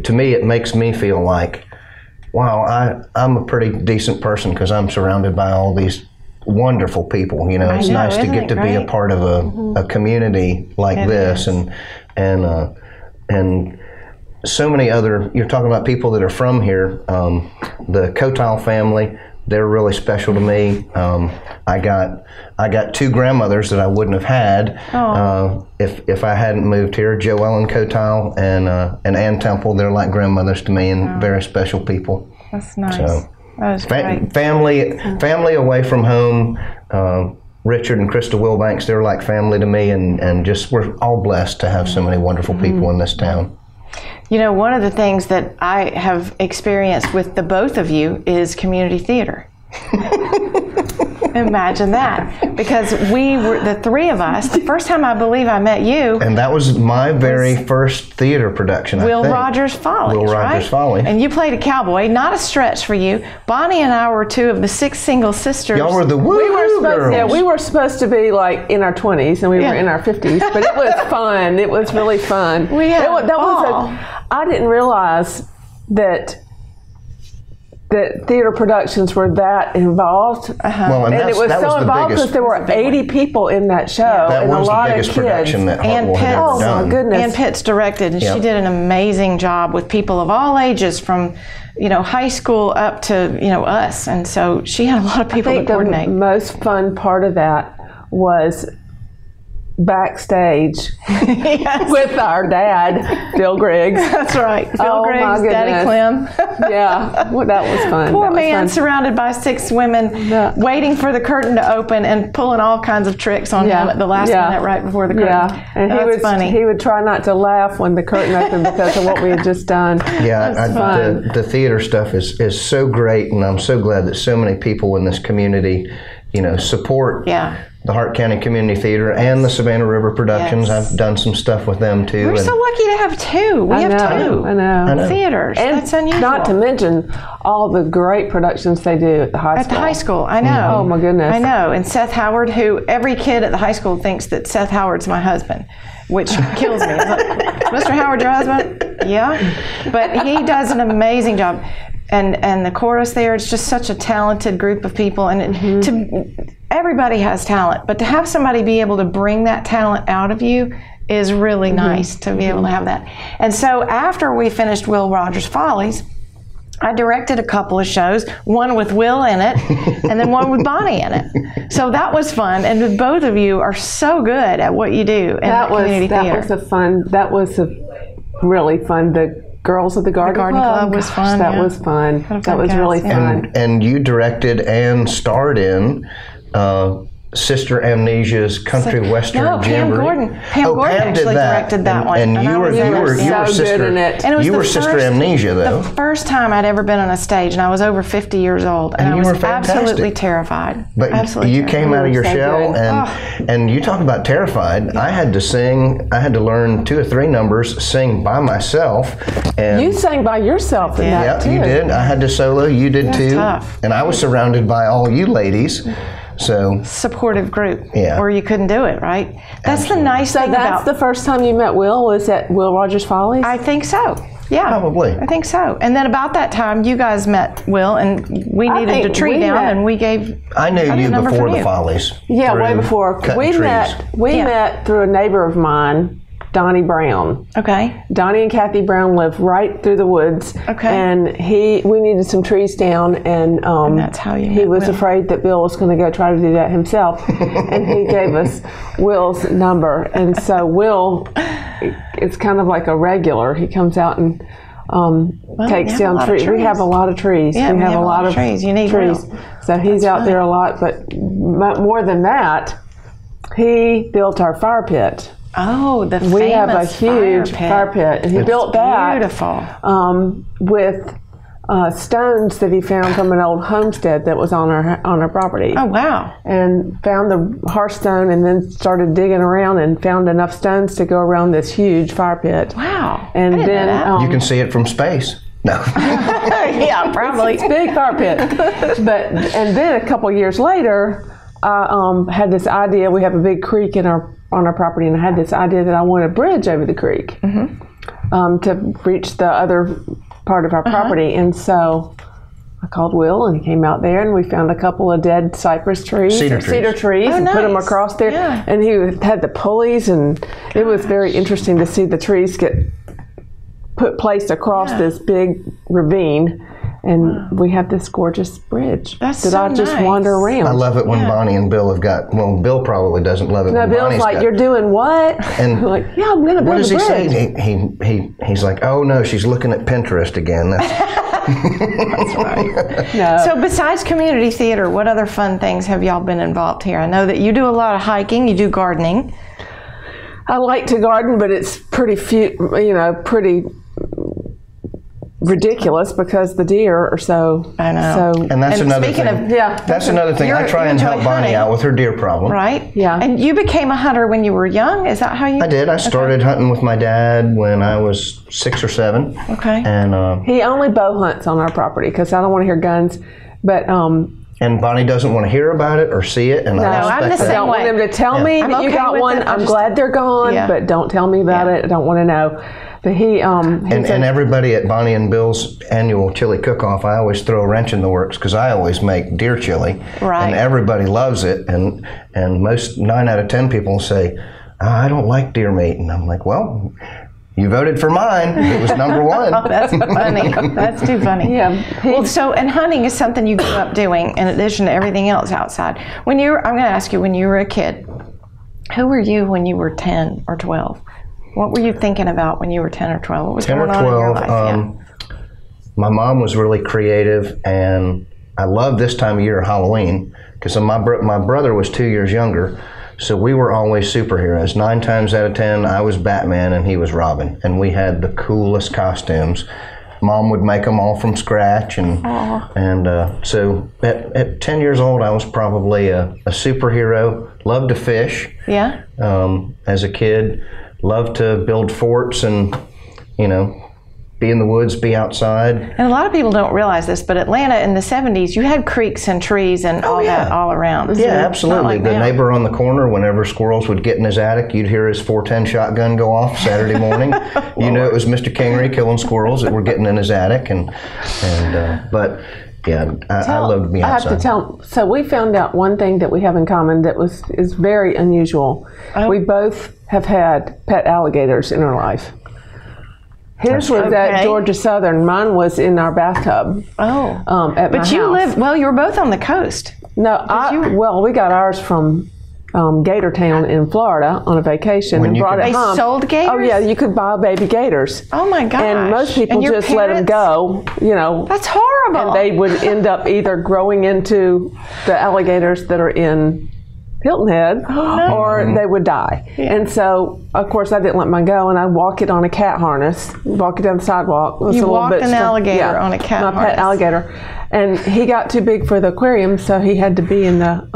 B: to me, it makes me feel like, wow, I'm a pretty decent person because I'm surrounded by all these wonderful people. You know, it's nice to get to be a part of a community like this, and so many other. You're talking about people that are from here. The Cotile family, they're really special to me. I got two grandmothers that I wouldn't have had if I hadn't moved here. Joellen Cotile and Ann Temple. They're like grandmothers to me, and very special people.
A: That's nice.
B: So,
A: that is great.
B: Family away from home. Richard and Krista Wilbanks, they're like family to me, and just we're all blessed to have so many wonderful people in this town.
A: You know, one of the things that I have experienced with the both of you is community theater. Imagine that. Because we were, the three of us, the first time I believe I met you.
B: And that was my very first theater production,
A: Will Rogers Follies,
B: Will Rogers Follies.
A: And you played a cowboy, not a stretch for you. Bonnie and I were two of the 6 single sisters.
B: Y'all were the woo girls.
C: Yeah, we were supposed to be like in our 20s, and we were in our 50s, but it was fun. It was really fun.
A: We had
C: I didn't realize that theater productions were that involved.
B: Well,
C: and it was so involved because there were 80 people in that show, and a lot of kids.
B: That was the biggest production that Hartwell had ever done.
C: Oh my goodness!
A: Ann Pitts directed, and she did an amazing job with people of all ages, from high school up to us, and so she had a lot of people to coordinate.
C: The most fun part of that was backstage with our dad, Phil Griggs.
A: That's right. Phil Griggs, Daddy Clem.
C: Yeah, well, that was fun.
A: Poor man, surrounded by 6 women, waiting for the curtain to open and pulling all kinds of tricks on him at the last minute right before the curtain.
C: Yeah, and he would try not to laugh when the curtain opened because of what we had just done.
B: Yeah, the theater stuff is so great, and I'm so glad that so many people in this community, support the Hart County Community Theater and the Savannah River Productions. I've done some stuff with them too.
A: We're so lucky to have 2. We have 2.
C: I know.
A: Theaters.
C: And
A: that's unusual.
C: Not to mention all the great productions they do at the high school.
A: At the high school, I know.
C: Oh my goodness.
A: I know. And Seth Howard, who every kid at the high school thinks that Seth Howard's my husband, which kills me. It's like, Mr. Howard, your husband? Yeah. But he does an amazing job. And the chorus there, it's just such a talented group of people, and everybody has talent, but to have somebody be able to bring that talent out of you is really nice to be able to have that. And so after we finished Will Rogers Follies, I directed a couple of shows, one with Will in it, and then one with Bonnie in it. So that was fun, and both of you are so good at what you do in community theater.
C: That was really fun. The Girls of the Garden
A: Club was fun.
C: That was fun. That was really fun.
B: And you directed and starred in Sister Amnesia's Country Western Jamboree.
A: Pam Gordon actually directed that one.
B: And you were Sister
C: good in it.
A: And it was
B: you were Sister Amnesia, though.
A: The first time I'd ever been on a stage, and I was over 50 years old, and I was absolutely terrified.
B: But you came out of your shell, and you talk about terrified. Yeah. I had to sing. I had to learn 2 or 3 numbers, sing by myself. And
C: you sang by yourself in that too.
B: Yeah, you did. I had to solo. You did too.
A: Tough.
B: And I was surrounded by all you ladies. So
A: supportive group, or you couldn't do it, right? That's the nice thing about. So
C: that's the first time you met Will, was at Will Rogers Follies?
A: I think so. Yeah,
B: probably.
A: I think so. And then about that time, you guys met Will, and we needed a tree down, and we gave.
B: I knew you before the Follies.
C: Yeah, way before. We met through a neighbor of mine, Donnie Brown.
A: Okay.
C: Donnie and Kathy Brown live right through the woods.
A: Okay.
C: And we needed some trees down, and
A: that's how you met
C: he was
A: Will.
C: Afraid that Bill was going to go try to do that himself, and he gave us Will's number. And so Will, it's kind of like a regular. He comes out and takes down trees. We have a lot of trees.
A: Yeah,
C: we have a lot of
A: trees. You need
C: trees.
A: Will.
C: So he's out there a lot. But more than that, he built our fire pit.
A: Oh, the
C: we have a
A: famous
C: huge fire pit, and he built that with stones that he found from an old homestead that was on our property.
A: Oh, wow.
C: And found the hearthstone and then started digging around and found enough stones to go around this huge fire pit.
A: Wow.
C: And then
B: you can see it from space. No.
A: Yeah, probably.
C: It's a big fire pit. And then a couple years later, I had this idea. We have a big creek on our property, and I had this idea that I want a bridge over the creek to reach the other part of our property. And so I called Will, and he came out there, and we found a couple of dead cypress trees, cedar trees, and put them across there. Yeah. And he had the pulleys, and it was very interesting to see the trees get placed across this big ravine. And we have this gorgeous bridge that I just wander around.
B: I love it when Bonnie and Bill have got, well, Bill probably doesn't love it when
C: Bill's
B: Bonnie's
C: like, you're doing what?
B: And
C: I'm like, yeah, I'm going to build a bridge.
B: What does he say? He's like, oh no, she's looking at Pinterest again.
A: That's right. No. So besides community theater, what other fun things have y'all been involved here? I know that you do a lot of hiking, you do gardening.
C: I like to garden, but it's pretty pretty ridiculous because the deer are so.
A: I know.
B: And that's another thing. That's another thing. I try and help Bonnie out with her deer problem.
A: Right.
C: Yeah.
A: And you became a hunter when you were young. Is that how you?
B: I did. I started hunting with my dad when I was 6 or 7.
A: Okay.
B: And
C: he only bow hunts on our property because I don't want to hear guns, but.
B: And Bonnie doesn't want to hear about it or see it, and
A: I'm the same way.
C: I don't want them to tell me that you got one. I'm glad they're gone, but don't tell me about it. I don't want to know. But he
B: and everybody at Bonnie and Bill's annual chili cook-off, I always throw a wrench in the works because I always make deer chili, and everybody loves it. And most 9 out of 10 people say, oh, I don't like deer meat, and I'm like, well. You voted for mine. It was number 1.
A: Oh, that's funny. That's too funny.
C: Yeah.
A: Well, and hunting is something you grew up doing in addition to everything else outside. I'm going to ask you, when you were a kid, who were you when you were 10 or 12? What were you thinking about when you were 10 or 12? What was going on in your life?
B: My mom was really creative, and I loved this time of year, Halloween, because my brother was 2 years younger. So we were always superheroes. 9 times out of 10, I was Batman and he was Robin. And we had the coolest costumes. Mom would make them all from scratch. And so at 10 years old, I was probably a superhero. Loved to fish.
A: Yeah.
B: As a kid. Loved to build forts and, be in the woods, be outside.
A: And a lot of people don't realize this, but Atlanta in the 70s, you had creeks and trees and that all around.
B: Yeah, absolutely. The neighbor on the corner, whenever squirrels would get in his attic, you'd hear his 410 shotgun go off Saturday morning. You knew it was Mr. Kingery killing squirrels that were getting in his attic. But yeah, I love to be outside.
C: I have to tell. So we found out one thing that we have in common that is very unusual. Oh. We both have had pet alligators in our life. His was at Georgia Southern. Mine was in our bathtub.
A: Oh.
C: At my house.
A: But you were both on the coast.
C: No, we got ours from Gatortown in Florida on a vacation and brought it home.
A: They sold gators?
C: Oh, yeah, you could buy baby gators.
A: Oh, my gosh.
C: And most people just let them go,
A: That's horrible.
C: And they would end up either growing into the alligators that are in Hilton Head, or they would die. Yeah. And so, of course, I didn't let mine go, and I'd walk it on a cat harness, walk it down the sidewalk.
A: You walked an alligator on a cat harness?
C: My pet alligator. And he got too big for the aquarium, so he had to be in the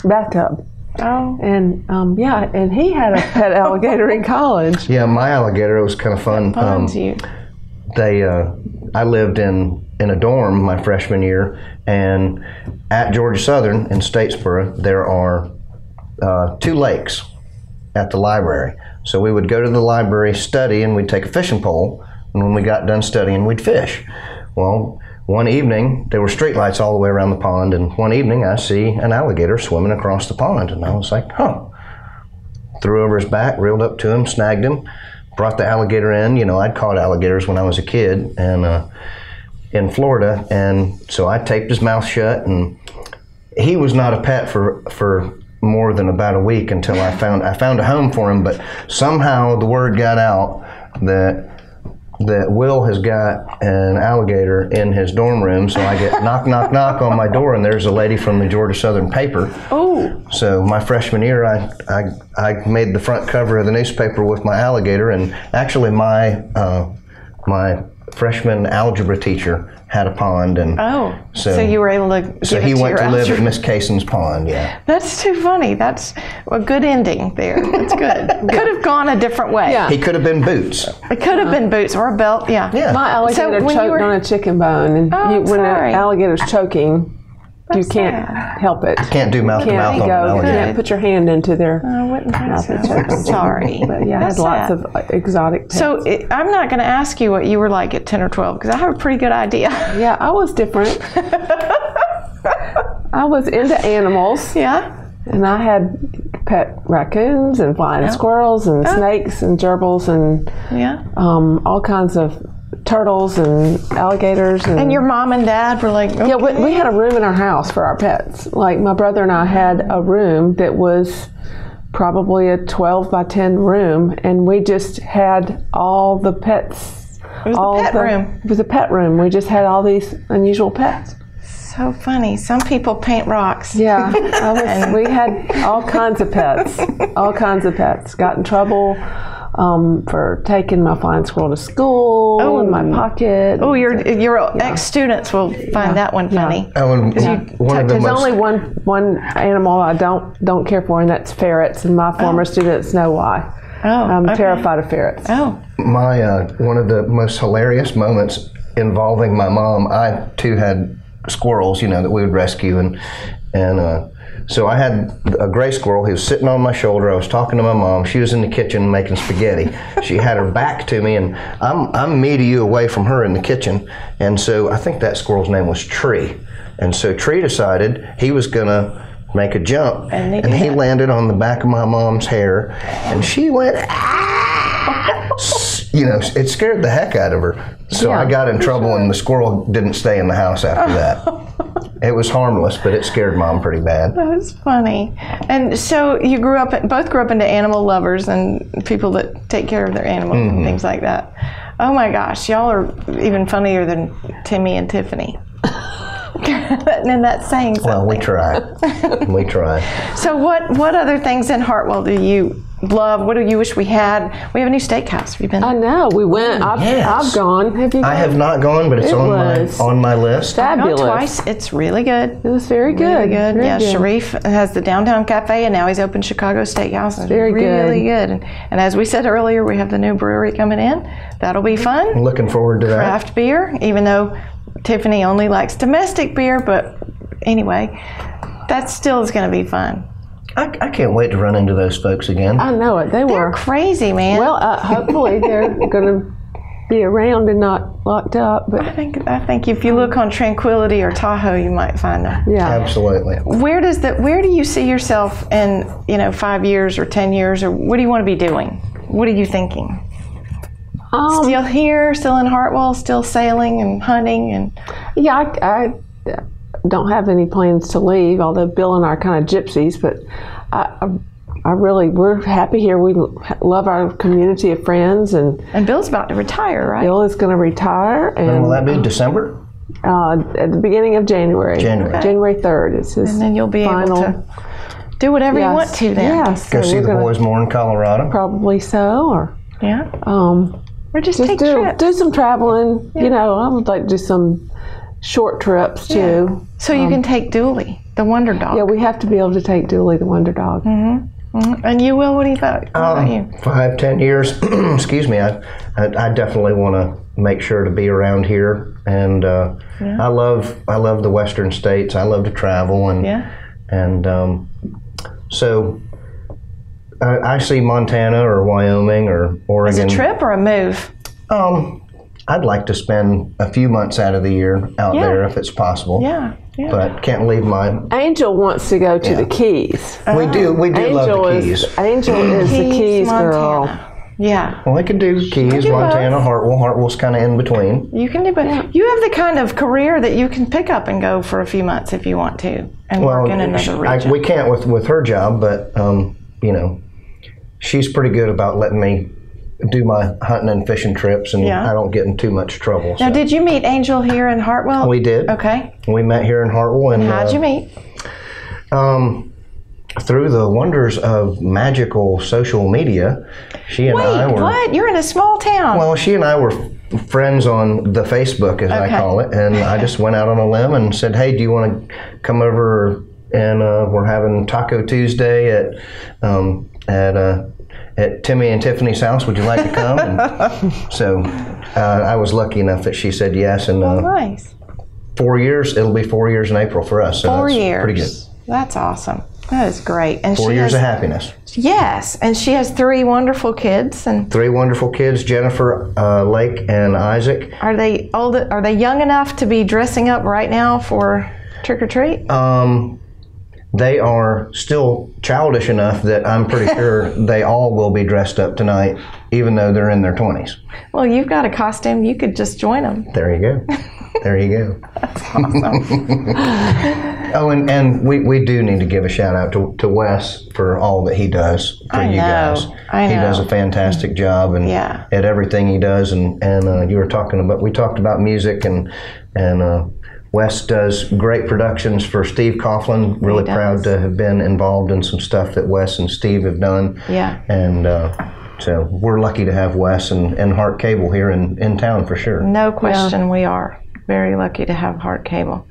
C: bathtub.
A: Oh.
C: And and he had a pet alligator in college.
B: Yeah, my alligator was kind of fun. I lived in a dorm my freshman year, and at Georgia Southern in Statesboro, there are 2 lakes at the library. So we would go to the library, study, and we'd take a fishing pole, and when we got done studying, we'd fish. Well, one evening, there were streetlights all the way around the pond, and one evening I see an alligator swimming across the pond, and I was like, Threw over his back, reeled up to him, snagged him, brought the alligator in. I'd caught alligators when I was a kid, and in Florida, and so I taped his mouth shut, and he was not a pet for more than about a week until I found a home for him. But somehow the word got out that that Will has got an alligator in his dorm room, so I get knock, knock, knock on my door, and there's a lady from the Georgia Southern paper.
C: Oh.
B: So my freshman year, I made the front cover of the newspaper with my alligator, and actually my freshman algebra teacher had a pond, and
A: so you were able to give
B: so he
A: it to
B: went
A: your
B: to live
A: algebra.
B: at Miss Kayson's pond. Yeah,
A: That's too funny. That's a good ending there. That's good. Could have gone a different way.
C: Yeah.
B: he could have been Boots.
A: It could have been boots or a belt. Yeah.
C: My alligator
A: when you
C: choked
A: were-
C: on a chicken bone, and
A: I'm
C: when
A: sorry.
C: an alligator's choking, you can't
A: sad.
C: help it.
B: Can't do mouth to mouth on an alligator.
C: Can't put your hand into their
A: I wouldn't think
C: mouth and
A: so.
C: choke them.
A: Sorry.
C: But yeah, I had
A: That's
C: lots
A: sad.
C: of exotic pets.
A: So I'm not going to ask you what you were like at 10 or 12 because I have a pretty good idea.
C: yeah, I was different. I was into animals,
A: Yeah.
C: and I had pet raccoons and flying squirrels and snakes and gerbils and
A: Yeah.
C: all kinds of turtles and alligators.
A: And your mom and dad were like, okay.
C: Yeah, we had a room in our house for our pets. Like my brother and I had a room that was probably a 12 by 10 room, and we just had all the pets.
A: It was the pet room.
C: It was a pet room. We just had all these unusual pets.
A: So funny. Some people paint rocks.
C: Yeah, we had all kinds of pets. All kinds of pets. Got in trouble for taking my flying squirrel to school in my pocket.
A: Oh, your ex-students will find that one funny.
B: Oh, and one of the
C: There's
B: most,
C: only one animal I don't care for, and that's ferrets. And my former students know why. I'm terrified of ferrets.
A: Oh.
B: my one of the most hilarious moments involving my mom. I too had squirrels, that we would rescue, and so I had a gray squirrel. He was sitting on my shoulder. I was talking to my mom. She was in the kitchen making spaghetti. She had her back to me, and I'm me to you away from her in the kitchen. And so I think that squirrel's name was Tree. And so Tree decided he was gonna make a jump, and he landed on the back of my mom's hair, and she went, ah! It scared the heck out of her. So I got in trouble, and the squirrel didn't stay in the house after that. It was harmless, but it scared Mom pretty bad.
A: That was funny. And so you both grew up into animal lovers and people that take care of their animals and things like that. Oh my gosh, y'all are even funnier than Timmy and Tiffany. And that's saying something.
B: Well, we try. We try.
A: So what other things in Hartwell do you love? What do you wish we had? We have a new steakhouse. Have you been?
C: I know. We went. I've gone. Have you gone?
B: I have not gone, but it's on my list.
C: Fabulous.
A: I've gone twice. It's really good.
C: It was very good.
A: Really good.
C: Very
A: Yeah,
C: good.
A: Sharif has the downtown cafe, and now he's opened Chicago Steakhouse. It's
C: Very
A: really good. And as we said earlier, we have the new brewery coming in. That'll be fun.
B: I'm looking forward to that.
A: Craft beer, even though Tiffany only likes domestic beer, but anyway, that still is going to be fun.
B: I can't wait to run into those folks again.
C: I know it. They
A: They're
C: were
A: crazy, man.
C: Well, hopefully they're going to be around and not locked up. But
A: I think if you look on Tranquility or Tahoe, you might find them.
C: yeah,
B: Absolutely.
A: Where do you see yourself in 5 years or 10 years, or what do you want to be doing? What are you thinking? Still here, still in Hartwell, still sailing and hunting and.
C: yeah. I don't have any plans to leave. Although Bill and I are kind of gypsies, but we're happy here. We love our community of friends, and
A: Bill's about to retire, right?
C: Bill is going to retire. And
B: And will that be December?
C: at the beginning of January.
B: January.
C: January 3rd is his
A: And then you'll be
C: final.
A: able to do whatever you want to then.
C: Yes.
B: Go
C: so
B: see
C: we're
B: the
C: gonna-
B: boys more in Colorado.
C: Probably so, or
A: Yeah. Or just
C: just
A: take trips.
C: do some traveling. I would like to do some short trips too.
A: So you can take Dooley, the Wonder Dog.
C: Yeah, we have to be able to take Dooley, the Wonder Dog.
A: And you will? What do you think? What about you?
B: 5-10 years. Excuse me. I definitely want to make sure to be around here, and I love the Western states. I love to travel, and so I see Montana or Wyoming or Oregon.
A: As a trip or a move?
B: I'd like to spend a few months out of the year out there if it's possible.
A: Yeah.
B: But can't leave my.
C: Angel wants to go to the Keys.
B: We do love the Keys.
C: Angel is the Keys girl.
A: Montana. Yeah.
B: Well, I could do Keys,
A: do
B: Montana,
A: both.
B: Hartwell. Hartwell's kind of in between.
A: You can do, but you have the kind of career that you can pick up and go for a few months if you want to, and work in another region.
B: We can't with her job, but she's pretty good about letting me do my hunting and fishing trips, and I don't get in too much trouble.
A: Now, did you meet Angel here in Hartwell?
B: We did.
A: Okay.
B: We met here in Hartwell. And
A: how'd you meet?
B: Through the wonders of magical social media. She and I were...
A: what? You're in a small town.
B: Well, she and I were friends on the Facebook, as I call it, and I just went out on a limb and said, hey, do you want to come over, and we're having Taco Tuesday at Timmy and Tiffany's house. Would you like to come? And so I was lucky enough that she said yes. And
A: nice.
B: 4 years, it'll be 4 years in April for us. So
A: 4 years.
B: Pretty good.
A: That's awesome. That is great. And
B: 4 years of happiness.
A: Yes, and she has 3 wonderful kids. And
B: 3 wonderful kids, Jennifer, Lake, and Isaac.
A: Are they old? Are they young enough to be dressing up right now for trick or treat?
B: They are still childish enough that I'm pretty sure they all will be dressed up tonight, even though they're in their 20s.
A: Well, you've got a costume. You could just join them.
B: There you go. There you go.
A: That's awesome.
B: Oh, and we do need to give a shout out to Wes for all that he does for you guys.
A: I know.
B: He does a fantastic job and at everything he does. And you were talking about, we talked about music, and Wes does great productions for Steve Coughlin. Really proud to have been involved in some stuff that Wes and Steve have done.
A: Yeah.
B: And so we're lucky to have Wes and Hart Cable here in town for sure.
A: No question, we are very lucky to have Hart Cable.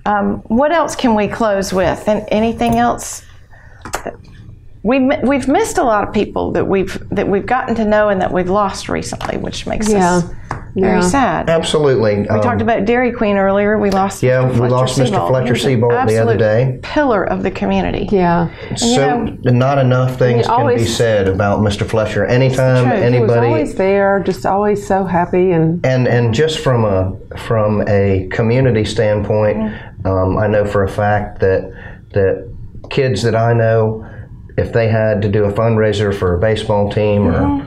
A: What else can we close with? And anything else? We've missed a lot of people that we've gotten to know and that we've lost recently, which makes us very sad.
B: Absolutely.
A: We talked about Dairy Queen earlier. We lost
B: Mr. Fletcher Seabolt the other day.
A: Pillar of the community.
C: Yeah.
B: So not enough things can be said about Mr. Fletcher. Anytime anybody,
C: he was always there, just always so happy,
B: and just from a community standpoint, I know for a fact that kids that I know, if they had to do a fundraiser for a baseball team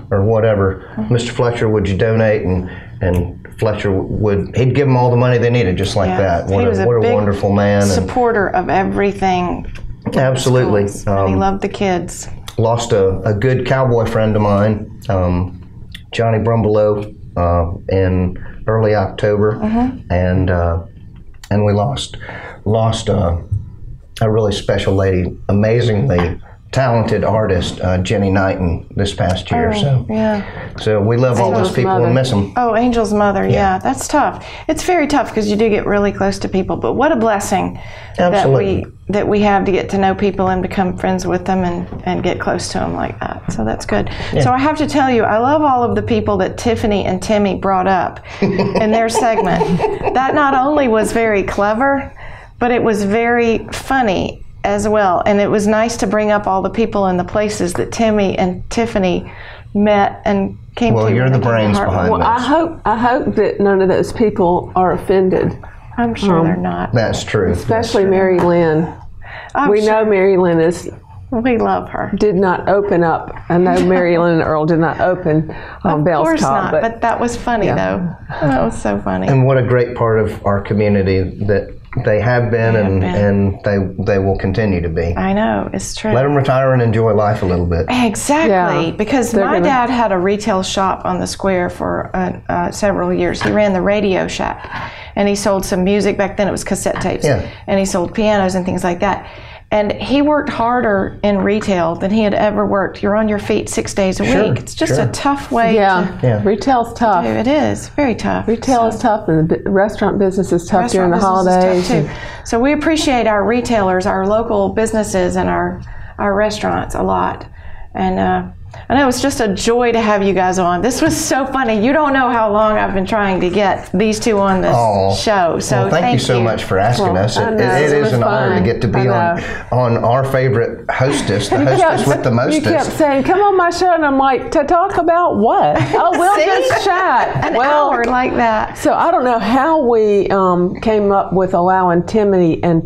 B: or whatever, Mr. Fletcher would donate, and Fletcher he'd give them all the money they needed, just like that. What a wonderful man.
A: Supporter of everything.
B: Absolutely.
A: And he loved the kids.
B: Lost a good cowboy friend of mine, Johnny Brumbelow, in early October, and we lost a really special lady, amazingly talented artist, Jenny Knighton, this past year. So we love all those people and miss them.
A: Oh, Angel's mother, that's tough. It's very tough because you do get really close to people, but what a blessing that we have to get to know people and become friends with them and get close to them like that. So that's good. So I have to tell you, I love all of the people that Tiffany and Timmy brought up in their segment. That not only was very clever, but it was very funny as well, and it was nice to bring up all the people and the places that Timmy and Tiffany met and came to.
B: Well, you're the brains behind this.
C: I hope that none of those people are offended.
A: I'm sure they're not.
B: That's true.
C: Especially Mary Lynn. We know Mary Lynn
A: we love her.
C: Did not open up. I know Mary Lynn and Earl did not open on Bell's Top. Of course not,
A: but that was funny though. That was so funny.
B: And what a great part of our community that they have been, and they will continue to be.
A: I know, it's true.
B: Let them retire and enjoy life a little bit.
A: Exactly, because my dad had a retail shop on the square for several years. He ran the Radio Shack, and he sold some music. Back then it was cassette tapes, and he sold pianos and things like that. And he worked harder in retail than he had ever worked. You're on your feet 6 days a week. It's just a tough way to
C: retail's tough.
A: It is very tough.
C: Retail is tough, and the restaurant business is tough during the holidays.
A: So we appreciate our retailers, our local businesses, and our restaurants a lot. And I know it's just a joy to have you guys on. This was so funny. You don't know how long I've been trying to get these two on this show. So
B: well, thank you so much for asking us. It is an honor to get to be on our favorite hostess, the hostess with the mostest.
C: You kept saying, come on my show, and I'm like, to talk about what? Oh, we'll just chat.
A: An hour like that.
C: So I don't know how we came up with allowing Timmy and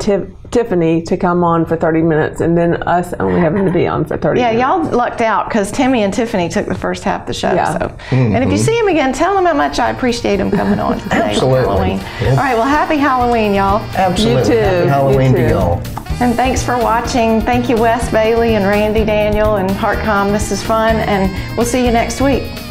C: Tiffany to come on for 30 minutes and then us only having to be on for 30 minutes.
A: Yeah, y'all lucked out because Timmy and Tiffany took the first half of the show. So. And if you see them again, tell them how much I appreciate them coming on today.
B: Absolutely.
A: Halloween. All right, well, happy Halloween, y'all.
B: Absolutely.
C: You too.
B: Happy Halloween to y'all.
A: And thanks for watching. Thank you, Wes Bailey and Randy Daniel and HeartCom. This is fun, and we'll see you next week.